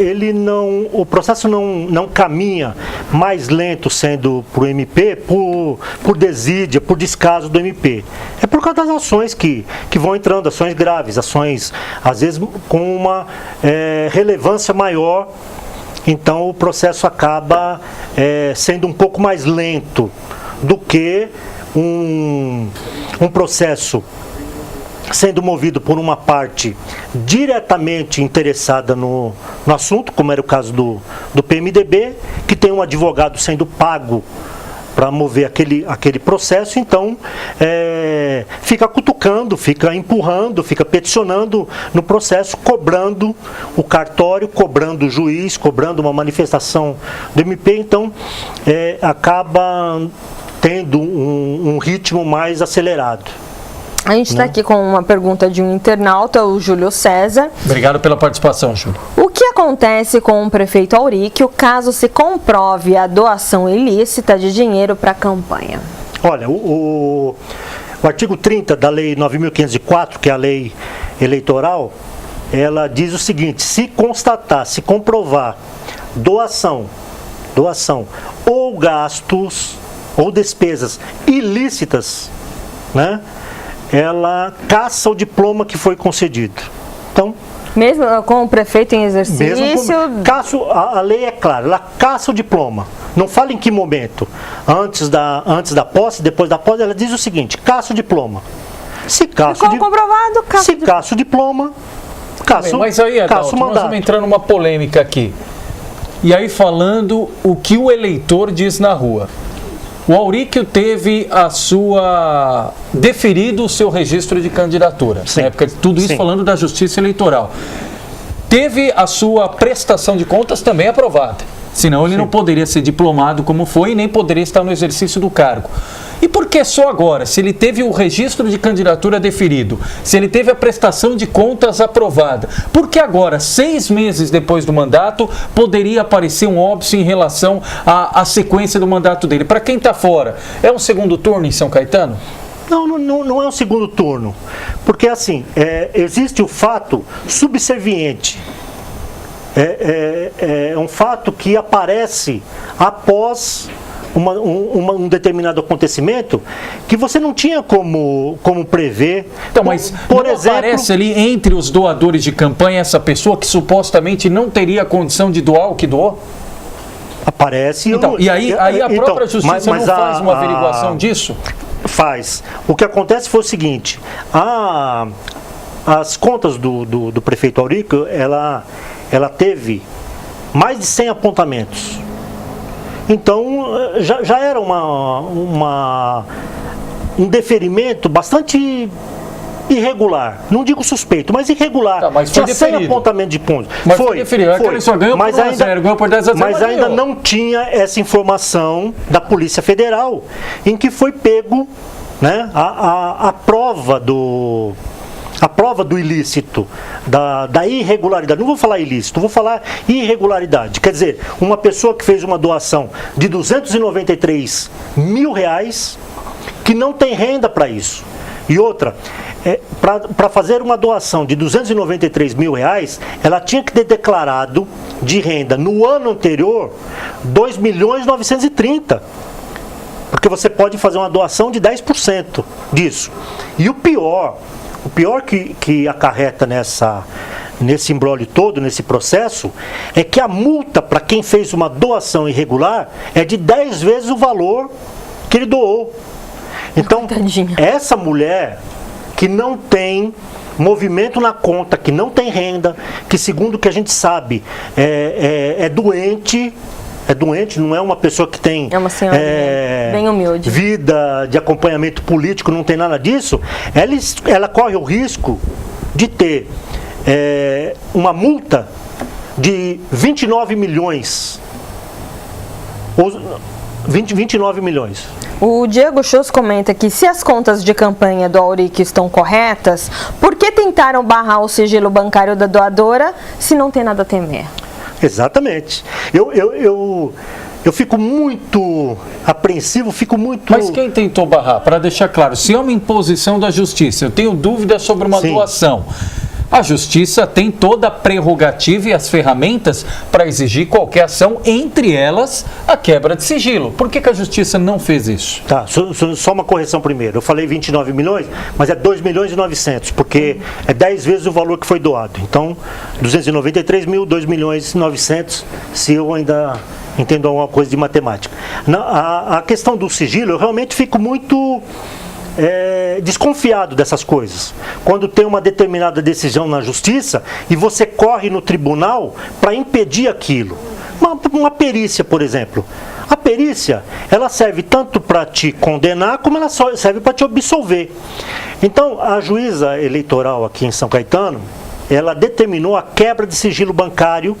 o processo não caminha mais lento sendo para o MP por desídia, por descaso do MP. É por causa das ações que vão entrando, ações graves, ações às vezes com uma relevância maior. Então o processo acaba sendo um pouco mais lento do que um processo sendo movido por uma parte diretamente interessada no assunto, como era o caso do PMDB, que tem um advogado sendo pago para mover aquele processo, então fica cutucando, fica empurrando, fica peticionando no processo, cobrando o cartório, cobrando o juiz, cobrando uma manifestação do MP, então acaba tendo um ritmo mais acelerado. A gente está aqui com uma pergunta de um internauta, o Júlio César. Obrigado pela participação, Júlio. O que acontece com o prefeito Auríquio caso se comprove a doação ilícita de dinheiro para a campanha? Olha, o artigo 30 da Lei 9.504, que é a lei eleitoral, ela diz o seguinte: se constatar, se comprovar doação ou gastos ou despesas ilícitas, né? Ela caça o diploma que foi concedido. Então, mesmo com o prefeito em exercício? A lei é clara, ela caça o diploma. Não fala em que momento. Antes da posse, depois da posse, ela diz o seguinte: caça o diploma. Se caça o diploma, caça o mandato. Mas aí, Adalto, nós vamos entrar numa polêmica aqui. E aí falando o que o eleitor diz na rua. O Auríquio teve deferido o seu registro de candidatura. Sim. Na época, tudo isso falando da Justiça Eleitoral. Teve a sua prestação de contas também aprovada. Senão ele não poderia ser diplomado como foi e nem poderia estar no exercício do cargo. E por que só agora? Se ele teve o registro de candidatura deferido, se ele teve a prestação de contas aprovada, por que agora, 6 meses depois do mandato, poderia aparecer um óbice em relação à sequência do mandato dele? Para quem está fora, é um segundo turno em São Caetano? Não é um segundo turno. Porque assim, existe o fato subserviente. É um fato que aparece após um determinado acontecimento que você não tinha como prever. Então, mas por exemplo, aparece ali entre os doadores de campanha essa pessoa que supostamente não teria condição de doar o que doou? Aparece. Então, e aí a própria Justiça não faz uma averiguação disso? Faz. O que acontece foi o seguinte: as contas do prefeito Auríquio, ela teve mais de 100 apontamentos. Então, já era um deferimento bastante irregular. Não digo suspeito, mas irregular. Tá, mas foi tinha 100 apontamentos de pontos. Mas foi deferido. Ele só ganhou por 1-0, ganhou por 10-0. Mas ainda não tinha essa informação da Polícia Federal, em que foi pego, né, a prova do ilícito, da irregularidade. Não vou falar ilícito, vou falar irregularidade. Quer dizer, uma pessoa que fez uma doação de R$293 mil, que não tem renda para isso. E outra, para fazer uma doação de R$293 mil, ela tinha que ter declarado de renda no ano anterior R$2.930.000. Porque você pode fazer uma doação de 10% disso. E o pior que acarreta nesse imbróglio todo, nesse processo, é que a multa para quem fez uma doação irregular é de 10 vezes o valor que ele doou. Então, essa mulher que não tem movimento na conta, que não tem renda, que segundo o que a gente sabe é doente, não é uma pessoa que tem uma senhora bem humilde, vida de acompanhamento político, não tem nada disso, ela corre o risco de ter uma multa de 29 milhões. 29 milhões. O Diego Schuss comenta que se as contas de campanha do Auríquio estão corretas, por que tentaram barrar o sigilo bancário da doadora se não tem nada a temer? Exatamente. Eu fico muito apreensivo, Mas quem tentou barrar? Para deixar claro, se é uma imposição da Justiça, eu tenho dúvida sobre uma doação. a Justiça tem toda a prerrogativa e as ferramentas para exigir qualquer ação, entre elas a quebra de sigilo. Por que a Justiça não fez isso? Tá, só uma correção primeiro. Eu falei 29 milhões, mas é 2 milhões e 900, porque é 10 vezes o valor que foi doado. Então, 293 mil, 2 milhões e 900, se eu ainda entendo alguma coisa de matemática. A questão do sigilo, eu realmente fico muito desconfiado dessas coisas. Quando tem uma determinada decisão na Justiça e você corre no tribunal para impedir aquilo. Uma perícia, por exemplo. A perícia, ela serve tanto para te condenar, como ela serve para te absolver. Então, a juíza eleitoral aqui em São Caetano, ela determinou a quebra de sigilo bancário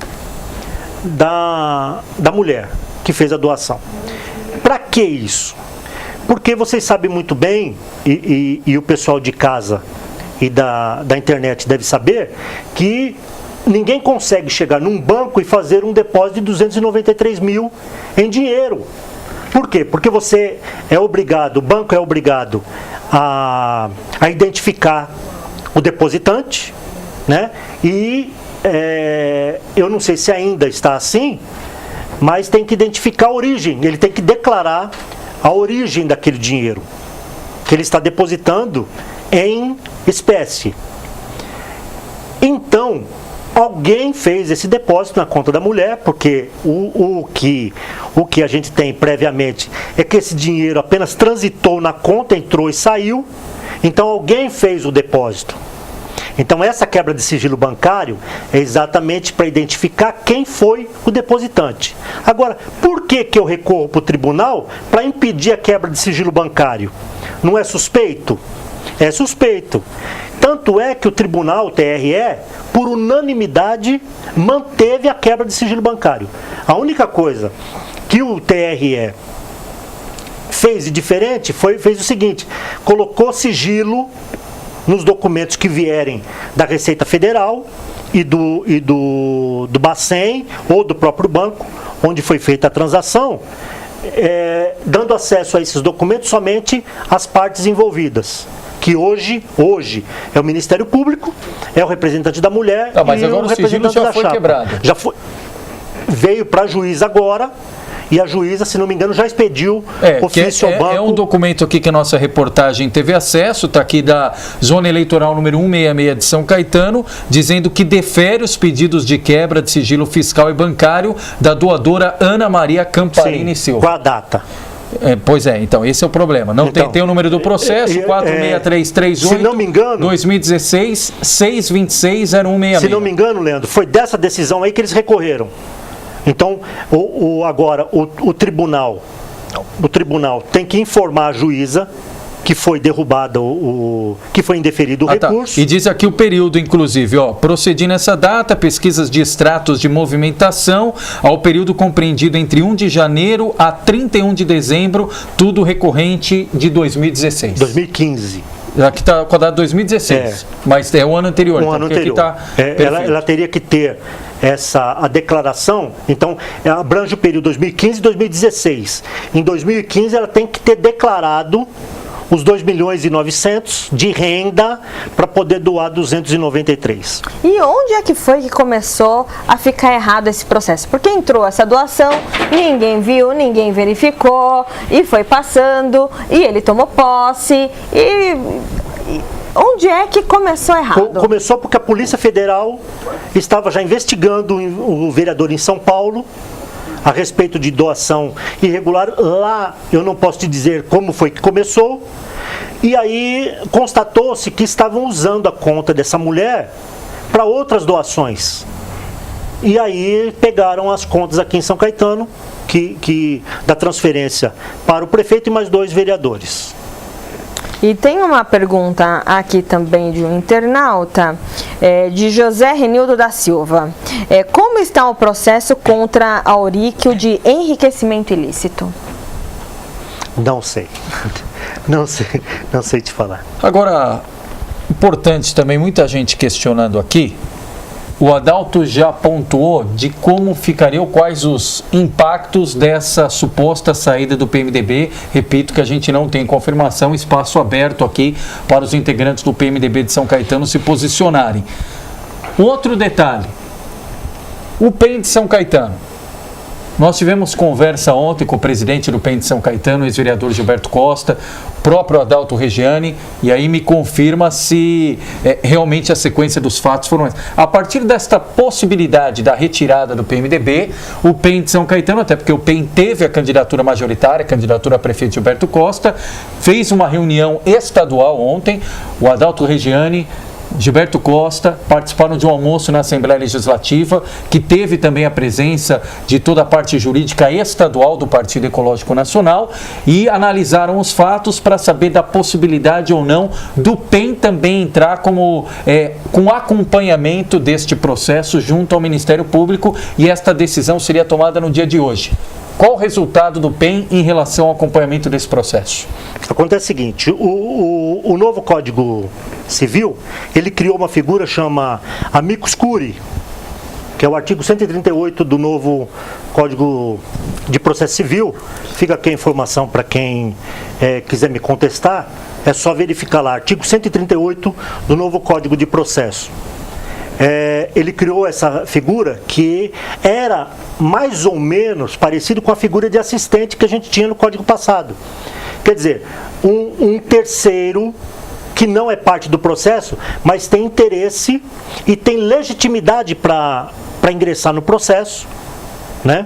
da mulher que fez a doação. Para que isso? Porque vocês sabem muito bem, e o pessoal de casa e da internet deve saber, que ninguém consegue chegar num banco e fazer um depósito de 293 mil em dinheiro. Por quê? Porque você é obrigado, o banco é obrigado a identificar o depositante, né? E eu não sei se ainda está assim, mas tem que identificar a origem, ele tem que declarar a origem daquele dinheiro que ele está depositando em espécie. Então, alguém fez esse depósito na conta da mulher, porque o que a gente tem previamente é que esse dinheiro apenas transitou na conta, entrou e saiu. Então, alguém fez o depósito. Então, essa quebra de sigilo bancário é exatamente para identificar quem foi o depositante. Agora, por que eu recorro para o tribunal para impedir a quebra de sigilo bancário? Não é suspeito? É suspeito. Tanto é que o tribunal, o TRE, por unanimidade, manteve a quebra de sigilo bancário. A única coisa que o TRE fez de diferente fez o seguinte: colocou sigilo nos documentos que vierem da Receita Federal e do Bacen ou do próprio banco, onde foi feita a transação, dando acesso a esses documentos somente às partes envolvidas, que hoje é o Ministério Público, é o representante da mulher mas e agora o representante já da foi chapa. quebrado. Já foi, veio para a juíza agora. E a juíza, se não me engano, já expediu ofício ao banco. É um documento aqui que a nossa reportagem teve acesso, está aqui da Zona Eleitoral número 166 de São Caetano, dizendo que defere os pedidos de quebra de sigilo fiscal e bancário da doadora Ana Maria Camparini Silva. Qual a data? Pois é, então esse é o problema. Não tem o número do processo, 46338, se não me engano, 2016, 626 0166. Se não me engano, Leandro, foi dessa decisão aí que eles recorreram. Então, agora, o tribunal tem que informar a juíza que foi derrubada, que foi indeferido o recurso. Tá. E diz aqui o período, inclusive, procedi nessa data, pesquisas de extratos de movimentação, ao período compreendido entre 1 de janeiro a 31 de dezembro, tudo recorrente de 2016. 2015. Aqui está com a data 2016, mas é o ano anterior. Ano anterior. Ela teria que ter a declaração, então abrange o período 2015 e 2016. Em 2015 ela tem que ter declarado os 2 milhões e 900 de renda para poder doar 293. E onde é que foi que começou a ficar errado esse processo? Porque entrou essa doação, ninguém viu, ninguém verificou, e foi passando, e ele tomou posse, onde é que começou errado? Começou porque a Polícia Federal estava já investigando o vereador em São Paulo a respeito de doação irregular. Lá eu não posso te dizer como foi que começou. E aí constatou-se que estavam usando a conta dessa mulher para outras doações. E aí pegaram as contas aqui em São Caetano, da transferência para o prefeito e mais 2 vereadores. E tem uma pergunta aqui também de um internauta, de José Renildo da Silva. Como está o processo contra Auríquio de enriquecimento ilícito? Não sei. Não sei te falar. Agora, importante também, muita gente questionando aqui, o Adalto já pontuou de como ficariam, quais os impactos dessa suposta saída do PMDB. Repito que a gente não tem confirmação, espaço aberto aqui para os integrantes do PMDB de São Caetano se posicionarem. Outro detalhe, o PEN de São Caetano. Nós tivemos conversa ontem com o presidente do PEN de São Caetano, o ex-vereador Gilberto Costa, próprio Adalto Reggiani, e aí me confirma se realmente a sequência dos fatos foram essa. A partir desta possibilidade da retirada do PMDB, o PEN de São Caetano, até porque o PEN teve a candidatura majoritária, a candidatura a prefeito Gilberto Costa, fez uma reunião estadual ontem, o Adalto Reggiani, Gilberto Costa participaram de um almoço na Assembleia Legislativa, que teve também a presença de toda a parte jurídica estadual do Partido Ecológico Nacional, e analisaram os fatos para saber da possibilidade ou não do PEN também entrar com acompanhamento deste processo junto ao Ministério Público, e esta decisão seria tomada no dia de hoje. Qual o resultado do PEN em relação ao acompanhamento desse processo? Acontece o seguinte, o novo Código Civil, ele criou uma figura chama amicus curiae, que é o artigo 138 do novo Código de Processo Civil. Fica aqui a informação para quem quiser me contestar, é só verificar lá, artigo 138 do novo Código de Processo. Ele criou essa figura que era mais ou menos parecido com a figura de assistente que a gente tinha no Código passado. Quer dizer, um terceiro que não é parte do processo, mas tem interesse e tem legitimidade para ingressar no processo, né?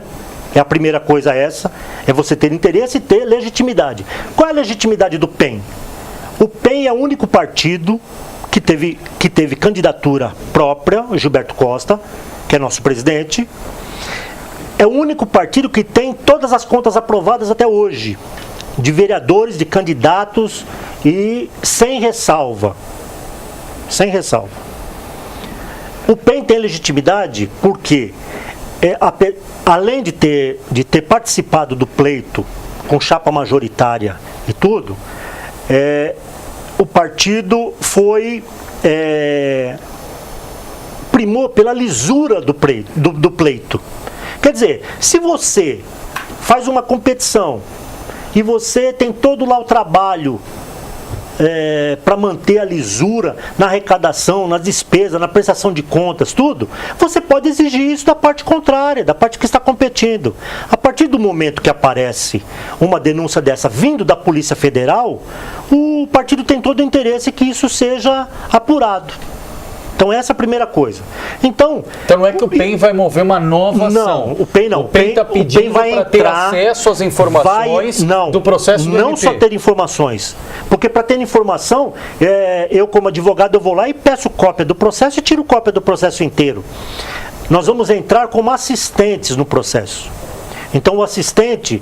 A primeira coisa essa, é você ter interesse e ter legitimidade. Qual é a legitimidade do PEN? O PEN é o único partido que teve candidatura própria, o Gilberto Costa, que é nosso presidente. É o único partido que tem todas as contas aprovadas até hoje, de vereadores, de candidatos, e sem ressalva. Sem ressalva. O PEN tem legitimidade porque, além de ter participado do pleito com chapa majoritária e tudo, o partido primou pela lisura do pleito. Quer dizer, se você faz uma competição e você tem todo lá o trabalho para manter a lisura na arrecadação, na despesa, na prestação de contas, tudo, você pode exigir isso da parte contrária, da parte que está competindo. A partir do momento que aparece uma denúncia dessa vindo da Polícia Federal, o partido tem todo o interesse que isso seja apurado. Então essa é a primeira coisa. Então não é que o PEN vai mover uma nova ação. Não, o PEN não. O PEN está pedindo para ter acesso às informações do processo do não MP. Só ter informações. Porque para ter informação, eu como advogado, eu vou lá e peço cópia do processo e tiro cópia do processo inteiro. Nós vamos entrar como assistentes no processo. Então o assistente,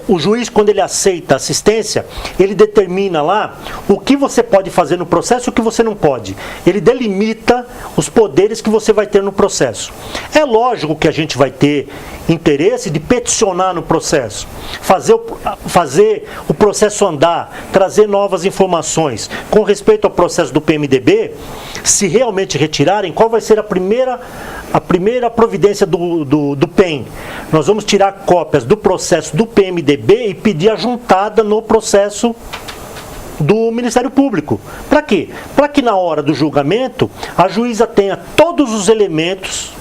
o juiz, quando ele aceita a assistência, ele determina lá o que você pode fazer no processo e o que você não pode. Ele delimita os poderes que você vai ter no processo. É lógico que a gente vai ter interesse de peticionar no processo, fazer o processo andar, trazer novas informações. Com respeito ao processo do PMDB, se realmente retirarem, qual vai ser a primeira providência do PEN? Nós vamos tirar cópias do processo do PMDB e pedir a juntada no processo do Ministério Público. Para quê? Para que na hora do julgamento a juíza tenha todos os elementos,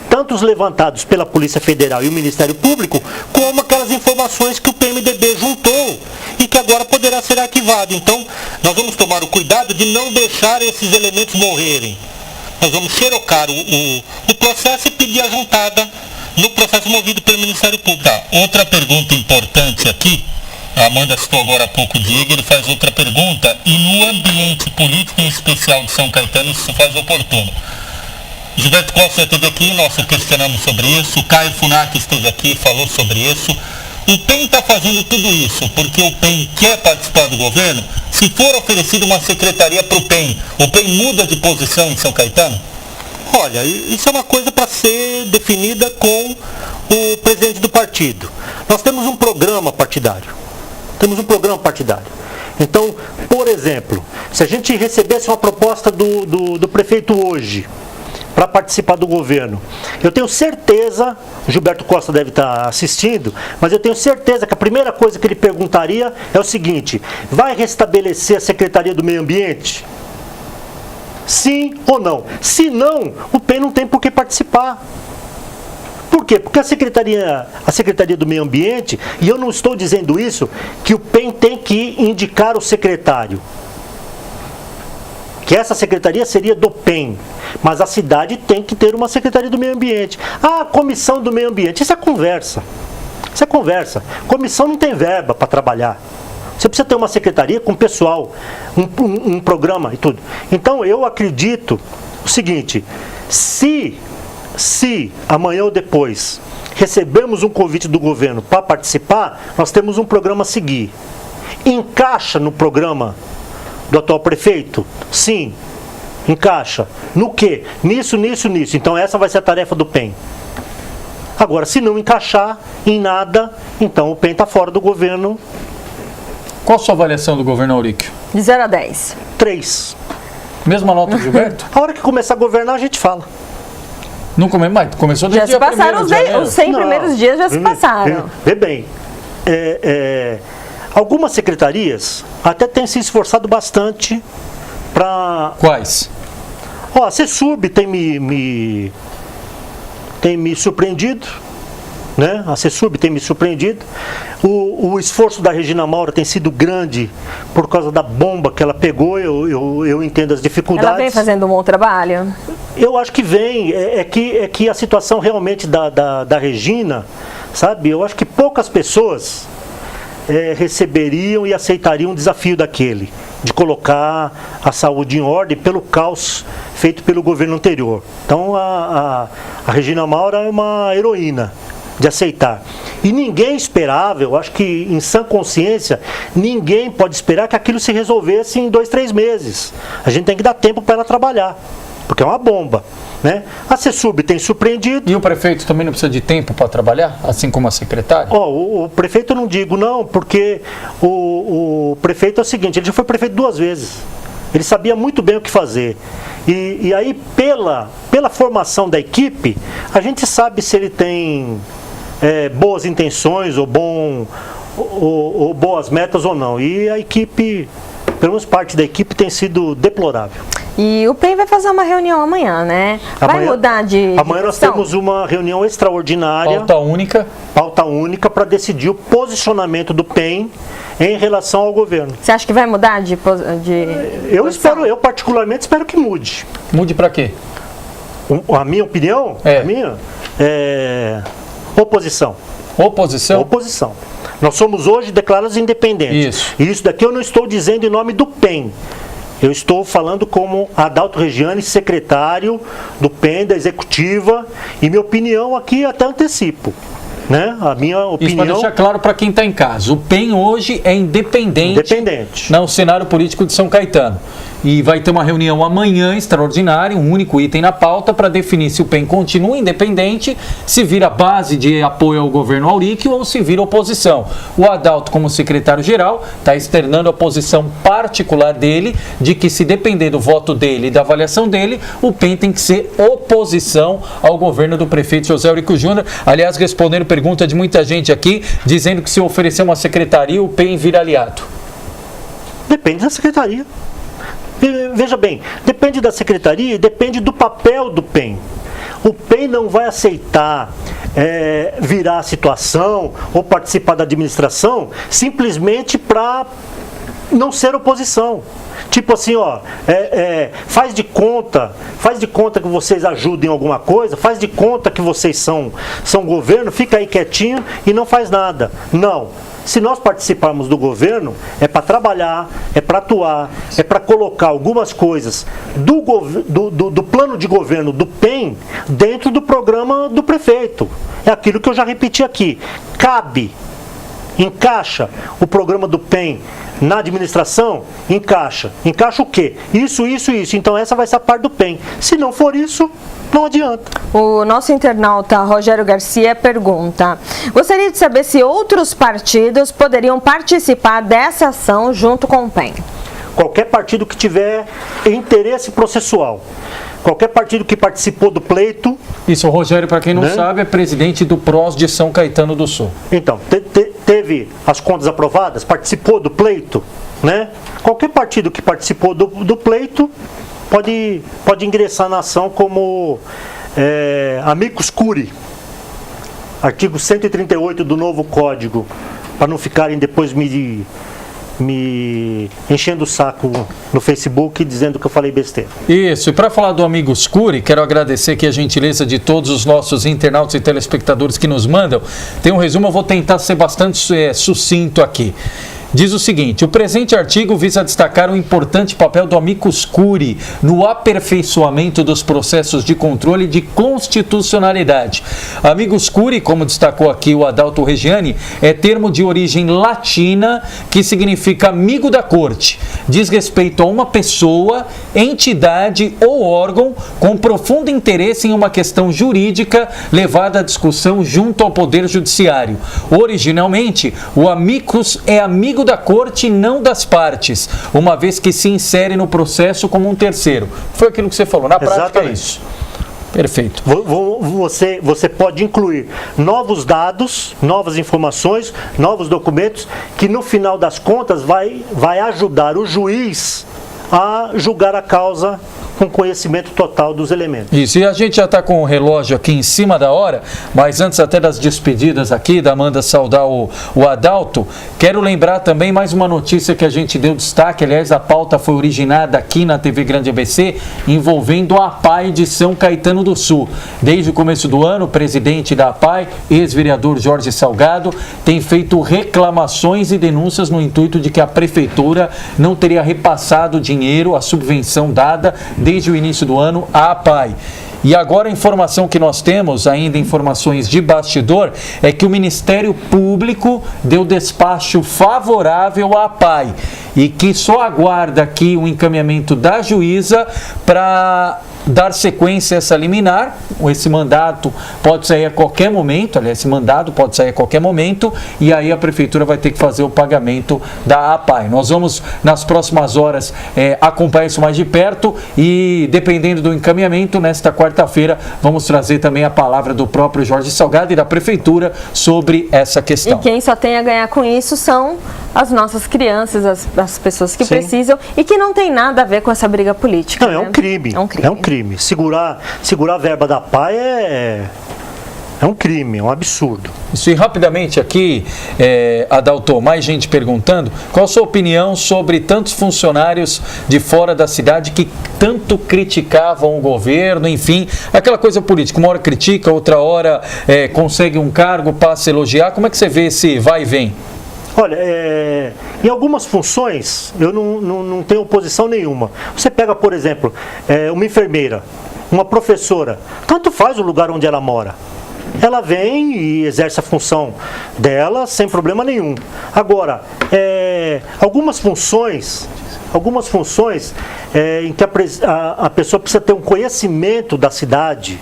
tanto os levantados pela Polícia Federal e o Ministério Público, como aquelas informações que o PMDB juntou e que agora poderá ser arquivado. Então, nós vamos tomar o cuidado de não deixar esses elementos morrerem. Nós vamos xerocar o processo e pedir a juntada no processo movido pelo Ministério Público. Outra pergunta importante aqui, a Amanda citou agora há pouco o Diego, ele faz outra pergunta, e no ambiente político, em especial de São Caetano, isso se faz oportuno. Gilberto Costa esteve aqui, nós questionamos sobre isso, o Caio Funaki esteve aqui, falou sobre isso. O PEN está fazendo tudo isso porque o PEN quer participar do governo? Se for oferecida uma secretaria para o PEN muda de posição em São Caetano? Olha, isso é uma coisa para ser definida com o presidente do partido. Nós temos um programa partidário. Então, por exemplo, se a gente recebesse uma proposta do prefeito hoje para participar do governo, eu tenho certeza, o Gilberto Costa deve estar assistindo, mas eu tenho certeza que a primeira coisa que ele perguntaria é o seguinte: vai restabelecer a Secretaria do Meio Ambiente? Sim ou não? Se não, o PEN não tem por que participar. Por quê? Porque a Secretaria do Meio Ambiente, e eu não estou dizendo isso, que o PEN tem que indicar o secretário. Que essa secretaria seria do PEN. Mas a cidade tem que ter uma Secretaria do Meio Ambiente. Ah, a Comissão do Meio Ambiente. Isso é conversa. Isso é conversa. Comissão não tem verba para trabalhar. Você precisa ter uma secretaria com pessoal, um programa e tudo. Então, eu acredito o seguinte, se amanhã ou depois recebemos um convite do governo para participar, nós temos um programa a seguir. Encaixa no programa do atual prefeito? Sim, encaixa. No quê? Nisso. Então, essa vai ser a tarefa do PEN. Agora, se não encaixar em nada, então o PEN está fora do governo. Qual a sua avaliação do governo Auríquio? De 0 a 10. 3. Mesma nota do Gilberto? A hora que começar a governar, a gente fala. Não mas começou desde Já se passaram os 100 primeiros dias, já se passaram. Vê bem, algumas secretarias até têm se esforçado bastante para... Quais? A CESURB tem me surpreendido, né? A CESURB tem me surpreendido. O esforço da Regina Maura tem sido grande por causa da bomba que ela pegou, eu entendo as dificuldades. Ela vem fazendo um bom trabalho? Eu acho que vem, é que a situação realmente da Regina, sabe, eu acho que poucas pessoas receberiam e aceitariam um desafio daquele, de colocar a saúde em ordem pelo caos feito pelo governo anterior. Então a Regina Maura é uma heroína de aceitar. E ninguém esperava, eu acho que em sã consciência, ninguém pode esperar que aquilo se resolvesse em 2, 3 meses. A gente tem que dar tempo para ela trabalhar, porque é uma bomba, né? A CESURB tem surpreendido. E o prefeito também não precisa de tempo para trabalhar, assim como a secretária? O prefeito eu não digo não, porque o prefeito é o seguinte, ele já foi prefeito 2 vezes. Ele sabia muito bem o que fazer. E aí, pela formação da equipe, a gente sabe se ele tem boas intenções ou boas metas ou não. E a equipe, pelo menos parte da equipe, tem sido deplorável. E o PEN vai fazer uma reunião amanhã, né? Vai mudar de Amanhã nós temos uma reunião extraordinária. Pauta única para decidir o posicionamento do PEN em relação ao governo. Você acha que vai mudar de eu particularmente espero que mude. Mude para quê? A minha opinião? Oposição. Oposição? Oposição. Nós somos hoje declarados independentes. Isso. E isso daqui eu não estou dizendo em nome do PEN. Eu estou falando como Adalto Regiane, secretário do PEN, da executiva, e minha opinião aqui até antecipo. Né? A minha opinião... Isso para deixar claro para quem está em casa. O PEN hoje é independente no cenário político de São Caetano. E vai ter uma reunião amanhã extraordinária, um único item na pauta, para definir se o PEN continua independente, se vira base de apoio ao governo Auríquio ou se vira oposição. O Adalto, como secretário-geral, está externando a posição particular dele, de que se depender do voto dele e da avaliação dele, o PEN tem que ser oposição ao governo do prefeito José Auríquio Júnior. Aliás, respondendo pergunta de muita gente aqui, dizendo que se oferecer uma secretaria, o PEN vira aliado. Depende da secretaria. Veja bem, depende da secretaria e depende do papel do PEN. O PEN não vai aceitar virar a situação ou participar da administração simplesmente para não ser oposição. Tipo assim, faz de conta que vocês ajudem em alguma coisa, faz de conta que vocês são governo, fica aí quietinho e não faz nada. Não. Se nós participarmos do governo, é para trabalhar, é para atuar, é para colocar algumas coisas do plano de governo do PEN dentro do programa do prefeito. É aquilo que eu já repeti aqui. Encaixa o programa do PEN na administração? Encaixa. Encaixa o quê? Isso. Então essa vai ser a parte do PEN. Se não for isso, não adianta. O nosso internauta Rogério Garcia pergunta: gostaria de saber se outros partidos poderiam participar dessa ação junto com o PEN. Qualquer partido que tiver interesse processual. Qualquer partido que participou do pleito... Isso, o Rogério, para quem não sabe, é presidente do PROS de São Caetano do Sul. Então, teve as contas aprovadas, participou do pleito, né? Qualquer partido que participou do pleito pode ingressar na ação como amicus curiae, artigo 138 do novo Código, para não ficarem depois me enchendo o saco no Facebook dizendo que eu falei besteira. Isso, e para falar do Amigos Curiae, quero agradecer aqui a gentileza de todos os nossos internautas e telespectadores que nos mandam. Tem um resumo, eu vou tentar ser bastante sucinto aqui. Diz o seguinte: o presente artigo visa destacar o importante papel do Amicus Curiae no aperfeiçoamento dos processos de controle de constitucionalidade. Amicus Curiae, como destacou aqui o Adalto Reggiani, é termo de origem latina que significa amigo da corte. Diz respeito a uma pessoa, entidade ou órgão com profundo interesse em uma questão jurídica levada à discussão junto ao Poder Judiciário. Originalmente, o amicus é amigo da corte e não das partes, uma vez que se insere no processo como um terceiro. Foi aquilo que você falou, na prática. Exatamente. É isso. Perfeito. Você pode incluir novos dados, novas informações, novos documentos, que no final das contas vai ajudar o juiz a julgar a causa com conhecimento total dos elementos. Isso, e a gente já está com o relógio aqui em cima da hora, mas antes até das despedidas aqui, da Amanda saudar o Adalto, quero lembrar também mais uma notícia que a gente deu destaque, aliás, a pauta foi originada aqui na TV Grande ABC, envolvendo a APAI de São Caetano do Sul. Desde o começo do ano, o presidente da APAI, ex-vereador Jorge Salgado, tem feito reclamações e denúncias no intuito de que a prefeitura não teria repassado dinheiro, a subvenção dada desde o início do ano à APAI. E agora a informação que nós temos, ainda informações de bastidor, é que o Ministério Público deu despacho favorável à APAI e que só aguarda aqui o encaminhamento da juíza para dar sequência a essa liminar. Esse mandato pode sair a qualquer momento, aliás, esse mandado pode sair a qualquer momento, e aí a prefeitura vai ter que fazer o pagamento da APAI. Nós vamos, nas próximas horas, acompanhar isso mais de perto e, dependendo do encaminhamento, nesta quarta-feira, vamos trazer também a palavra do próprio Jorge Salgado e da prefeitura sobre essa questão. E quem só tem a ganhar com isso são as nossas crianças, as pessoas que precisam e que não tem nada a ver com essa briga política. Não, né? É um crime. É um crime. Segurar a verba da APAI é um crime, é um absurdo. Isso, e rapidamente aqui, Adalto, mais gente perguntando, qual a sua opinião sobre tantos funcionários de fora da cidade que tanto criticavam o governo, enfim, aquela coisa política, uma hora critica, outra hora consegue um cargo, passa a elogiar, como é que você vê esse vai e vem? Olha, em algumas funções eu não tenho oposição nenhuma. Você pega, por exemplo, uma enfermeira, uma professora, tanto faz o lugar onde ela mora. Ela vem e exerce a função dela sem problema nenhum. Agora, algumas funções em que a pessoa precisa ter um conhecimento da cidade,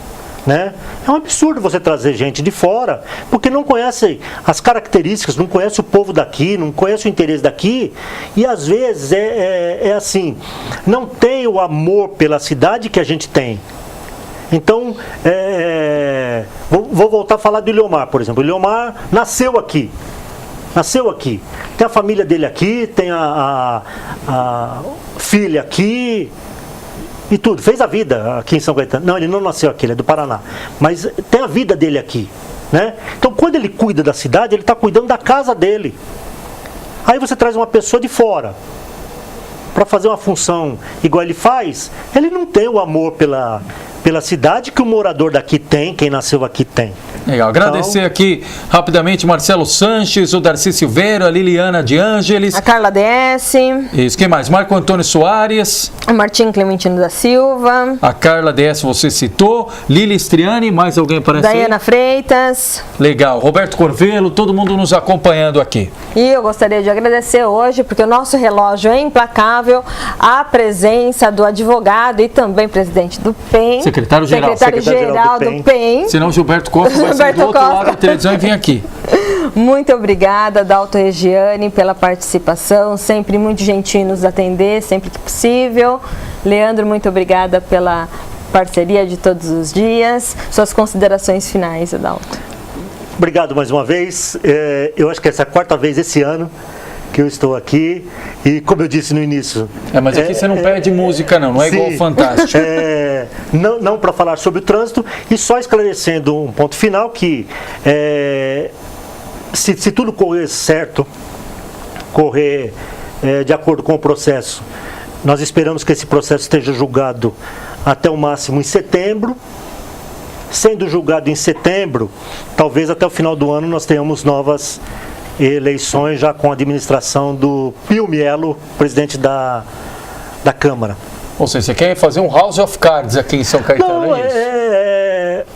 né? É um absurdo você trazer gente de fora, porque não conhece as características, não conhece o povo daqui, não conhece o interesse daqui, e às vezes é assim, não tem o amor pela cidade que a gente tem. Então, vou voltar a falar do Iliomar, por exemplo. O Iliomar nasceu aqui, tem a família dele aqui, tem a filha aqui, e tudo, fez a vida aqui em São Caetano. Não, ele não nasceu aqui, ele é do Paraná, mas tem a vida dele aqui, né? Então, quando ele cuida da cidade, ele está cuidando da casa dele. Aí você traz uma pessoa de fora para fazer uma função igual ele faz, ele não tem o amor pela cidade que o morador daqui tem, quem nasceu aqui tem. Legal, agradecer aqui rapidamente Marcelo Sanches, o Darcy Silveira, a Liliana de Ângeles, a Carla DS. Isso, quem mais? Marco Antônio Soares, o Martim Clementino da Silva, a Carla DS você citou, Lili Striani, mais alguém aparece aí? Daiana Freitas. Legal, Roberto Corvelo, todo mundo nos acompanhando aqui. E eu gostaria de agradecer hoje, porque o nosso relógio é implacável, a presença do advogado e também presidente do PEN. Secretário-geral do PEN. Senão Gilberto Costa vai sair do outro lado da televisão e vir aqui. Muito obrigada, Adalto Reggiani, pela participação, sempre muito gentil em nos atender, sempre que possível. Leandro, muito obrigada pela parceria de todos os dias. Suas considerações finais, Adalto. Obrigado mais uma vez. Eu acho que essa é a quarta vez esse ano que eu estou aqui. E como eu disse no início... Mas aqui você não perde música não é sim, igual o Fantástico. Não para falar sobre o trânsito, e só esclarecendo um ponto final, que se tudo correr certo, de acordo com o processo, nós esperamos que esse processo esteja julgado até o máximo em setembro. Sendo julgado em setembro, talvez até o final do ano nós tenhamos novas eleições, já com a administração do Pio Mielo, presidente da Câmara. Ou seja, você quer fazer um House of Cards aqui em São Caetano, não, é isso?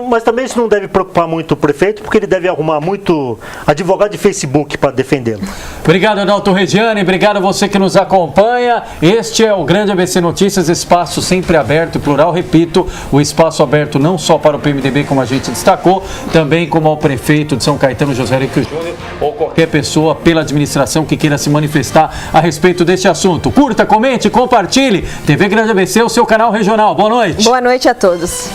Mas também isso não deve preocupar muito o prefeito, porque ele deve arrumar muito advogado de Facebook para defendê-lo. Obrigado, Adalto Reggiani. Obrigado a você que nos acompanha. Este é o Grande ABC Notícias, espaço sempre aberto e plural. Repito, o espaço aberto não só para o PMDB, como a gente destacou, também como ao prefeito de São Caetano, José Henrique Júnior, ou qualquer pessoa pela administração que queira se manifestar a respeito deste assunto. Curta, comente, compartilhe. TV Grande ABC, o seu canal regional. Boa noite. Boa noite a todos.